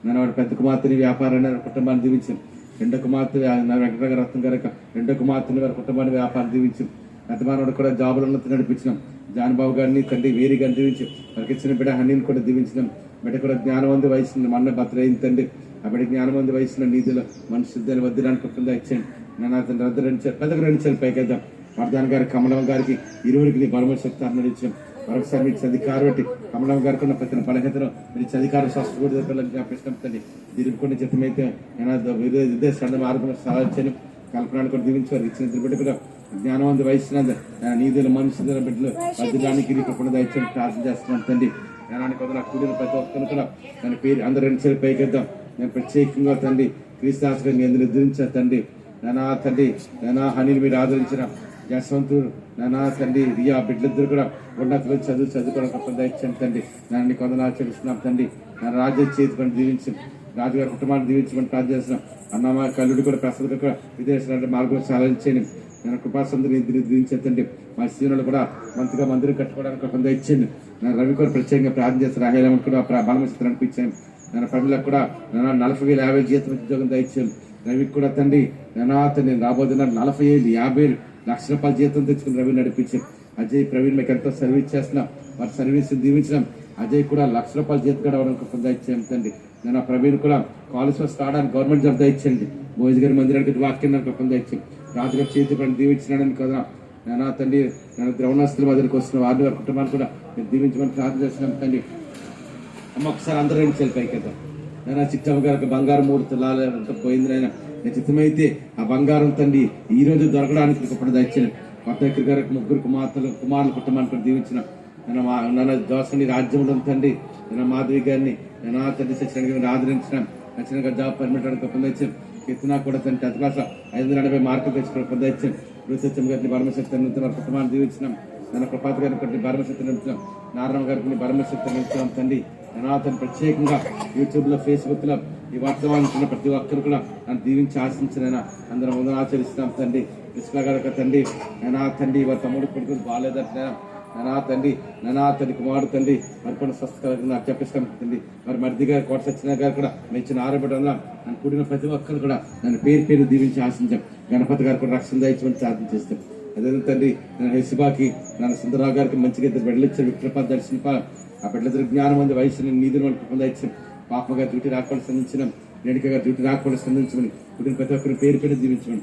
నన్ను వాడి పెద్ద కుమార్తెని వ్యాపారాన్ని కుటుంబాన్ని దీవించాం. రెండో కుమార్తె వెంకట్రావు గారు రత్నం గారు రెండో కుమార్తెని వారి కుటుంబాన్ని వ్యాపారం దీవించాం. పెద్దమానవాడు కూడా జాబులు ఉన్నత నడిపించినాం. జానబాబు గారిని తండ్రి వేరి గారిని దీవించి వారికి ఇచ్చిన బిడ్డ హనీని కూడా దీవించినాం. బిడ్డ కూడా జ్ఞానవంతి వయసులో మన్న భద్రైంది తండ్రి. ఆ బిడ్డ జ్ఞానవంతి వయసులో నీతిలో మనుషుద్ధాన్ని వద్దడానికి కుటుంబం ఇచ్చాను. నేను అతను రద్దు 2 చేతులు పైకేద్దాం. వర్ధాన్ గారి, కమలం గారికి ఇరువురికి నీ బలమ శక్తి అర్పించాం. మరొకసారి మీకు అధికారం బట్టి కమలం గారికి ఉన్న ప్రతి బలహీనతను మీరు అధికారం స్వస్థ జ్ఞాపిస్తాం తండ్రి. దీనికి చెప్పమైతే విదేశాన్ని మార్గం సహాయించాను. కల్పనాన్ని కూడా దీవించారు. ఇచ్చిన బిడ్డ కూడా జ్ఞానవంత వయసున నీదుల మనుషుల బిడ్డలు వజ్రానికి కూడా దయచేసి ప్రార్థన చేస్తున్నాను తండ్రి. జ్ఞానానికి వదల కూడిన ప్రతి ఒక్కరిని కూడా దాని పేరు అందరూ 2 చేతులు పైకేద్దాం. నేను ప్రత్యేకంగా తండ్రి క్రీస్తుని మీ అందరూ ఎదురించాను తండ్రి. నానా తండ్రి నానా హనీని మీరు ఆదరించిన జస్వంతుడు నానా తండ్రి రియా బిడ్డలిద్దరు కూడా ఉన్నతలు చదువుకోవడం దయచాను తండ్రి. నన్ను కొందరు ఆచరిస్తున్నాం తండ్రి. నా రాజ్య చేతి పని దీవించి రాజుగారి కుటుంబాన్ని దీవించమని ప్రార్థన చేస్తున్నాం. అన్నమా కల్లుడు కూడా ప్రసాద్ కూడా విదేశాలంటే మార్గం సాధించండి. నేను కృపాసందరిని దీవించండి. మా సీనులు కూడా మందిరం కట్టుకోవడానికి కొంత ఇచ్చింది. నేను రవి కూడా ప్రత్యేకంగా ప్రార్థన చేస్తాను. రాహేలమ్మని కూడా బలమశక్తులు అనిపించాను. నేను ప్రజలకు కూడా 40,000 జీతం ఉద్యోగం దయచాను. రవికి కూడా తండ్రి నేను రాబోతున్న 40,000 50,000 లక్ష రూపాయల జీతం తెచ్చుకుని రవి నడిపించాం. అజయ్ ప్రవీణ్ మీకు ఎంతో సర్వీస్ చేస్తున్నాం. వారి సర్వీస్ దీవించినాం. అజయ్ కూడా 1,00,000 రూపాయల జీతం కూడా కొంత ఇచ్చాను తండ్రి. నేను ఆ ప్రవీణ్ కూడా కాలేజ్ వస్తే రావడానికి గవర్నమెంట్ జాబ్ ఇచ్చేయండి. భోజ్ గారి మందిరానికి వాక్యం కొంత ఇచ్చాం. రాజుగారి చేతి పని దీవించినాడని కదా నేను తండ్రి. నేను ద్రవణస్తుల మధ్యకి వస్తున్న వారి కుటుంబాన్ని కూడా మీరు దీవించమని ప్రార్థన చేస్తున్నాం తండ్రి. అమ్మ ఒకసారి అందరూ 2 చేతులు పైకేద్దాం. నేను చిట్టమ్మ గారికి బంగారం 3 తులాలు పోయింది. ఆయన నేను చిత్తమైతే ఆ బంగారం తండ్రి ఈ రోజు దొరకడానికి ఇప్పుడు దయచేయండి. కొత్త గారికి 3 కుమారుల కుటుంబాన్ని కూడా దీవించిన నన్ను దోసని రాజ్యంలో తండ్రి. నేను మాధవి గారిని నేను తండ్రి సత్యనారాయణ గారిని ఆదరించిన ఖచ్చితంగా జాబ్ పర్మిట్ పొందొచ్చాను. కిత్తనా కూడా తండ్రి 10th క్లాస్ 540 మార్కులు తెచ్చుకుని పొందొచ్చాను. రుచిత్యం గారిని బలమశక్తి వారి కుటుంబాన్ని దీవించినాం. నన్ను కృపాత్ గారిని కొట్టి బలమశక్తి నింపుతున్నాం. నారాయణ గారికి బలమశక్తి నింపుతున్నాం తండ్రి. నేను అతను ప్రత్యేకంగా యూట్యూబ్లో, ఫేస్బుక్లో ఈ వర్తమానం ప్రతి ఒక్కరు కూడా నన్ను దీవించి ఆశించిన అందరం ముందు ఆచరిస్తున్నాం తండ్రి. కృష్ణ గారి తండ్రి నేను తండ్రి వారి తమ్ముడు కొడుకుని బాగాలేదంటే నా తండ్రి కుమారుడు తండ్రి మరి కూడా స్వస్థ కలిగిన చెప్పిస్తాం తండ్రి. మరి మరిది గారు కోట సత్యనారాయణ గారు కూడా మెచ్చిన ఆరబడంలో నన్ను కూడిన ప్రతి ఒక్కరు కూడా నన్ను పేరు దీవించి ఆశించాం. గణపతి గారు కూడా రక్షణ దయచమని ప్రార్థన చేస్తాం. అదే తండ్రి నేను హెసిబాకి నన్ను సుందరరావు గారికి మంచిగా 2 బిడ్డలు ఇచ్చారు. విక్రపాద దర్శన ఆ బిడ్డలిద్దరు జ్ఞానం మంది వయసుని నీతిని వాళ్ళకి పొందాయిచ్చాం. పాప గారు డ్యూటీ రాకుండా సంధించినాం. రేణుక గారు డ్యూటీ రాకుండా సంధించమని పుట్టిన ప్రతి ఒక్కరిని పేరు దీవించమని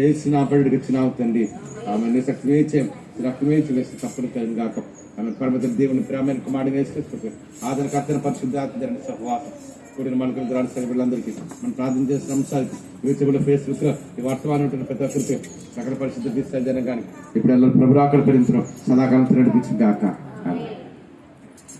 ఏసిన ఆపడికి వచ్చినావు తండ్రి. ఆమె శక్తిమే చేయం రక్తమే వేసి తప్పుడు కలిగి కాక ఆమె పరమత దేవుని ప్రేమైన కుమారుడు వేసుకొచ్చుకోవచ్చు. ఆదరణ కర్తన పరిశుద్ధాత్మ సహవాసం కూడిన మనకు గ్రామ సభ్యులందరికీ మనం ప్రార్థన చేసిన అంశాలకి యూట్యూబ్లో, ఫేస్బుక్లో ఈ వర్తమానం ఉంటున్న ప్రతి ఒక్కరికి సకల పరిశుద్ధ తీర్చాలి జనం కానీ ఇప్పుడు ప్రభురాకలు పెరించడం సదాకాలం నడిపించింది కాక.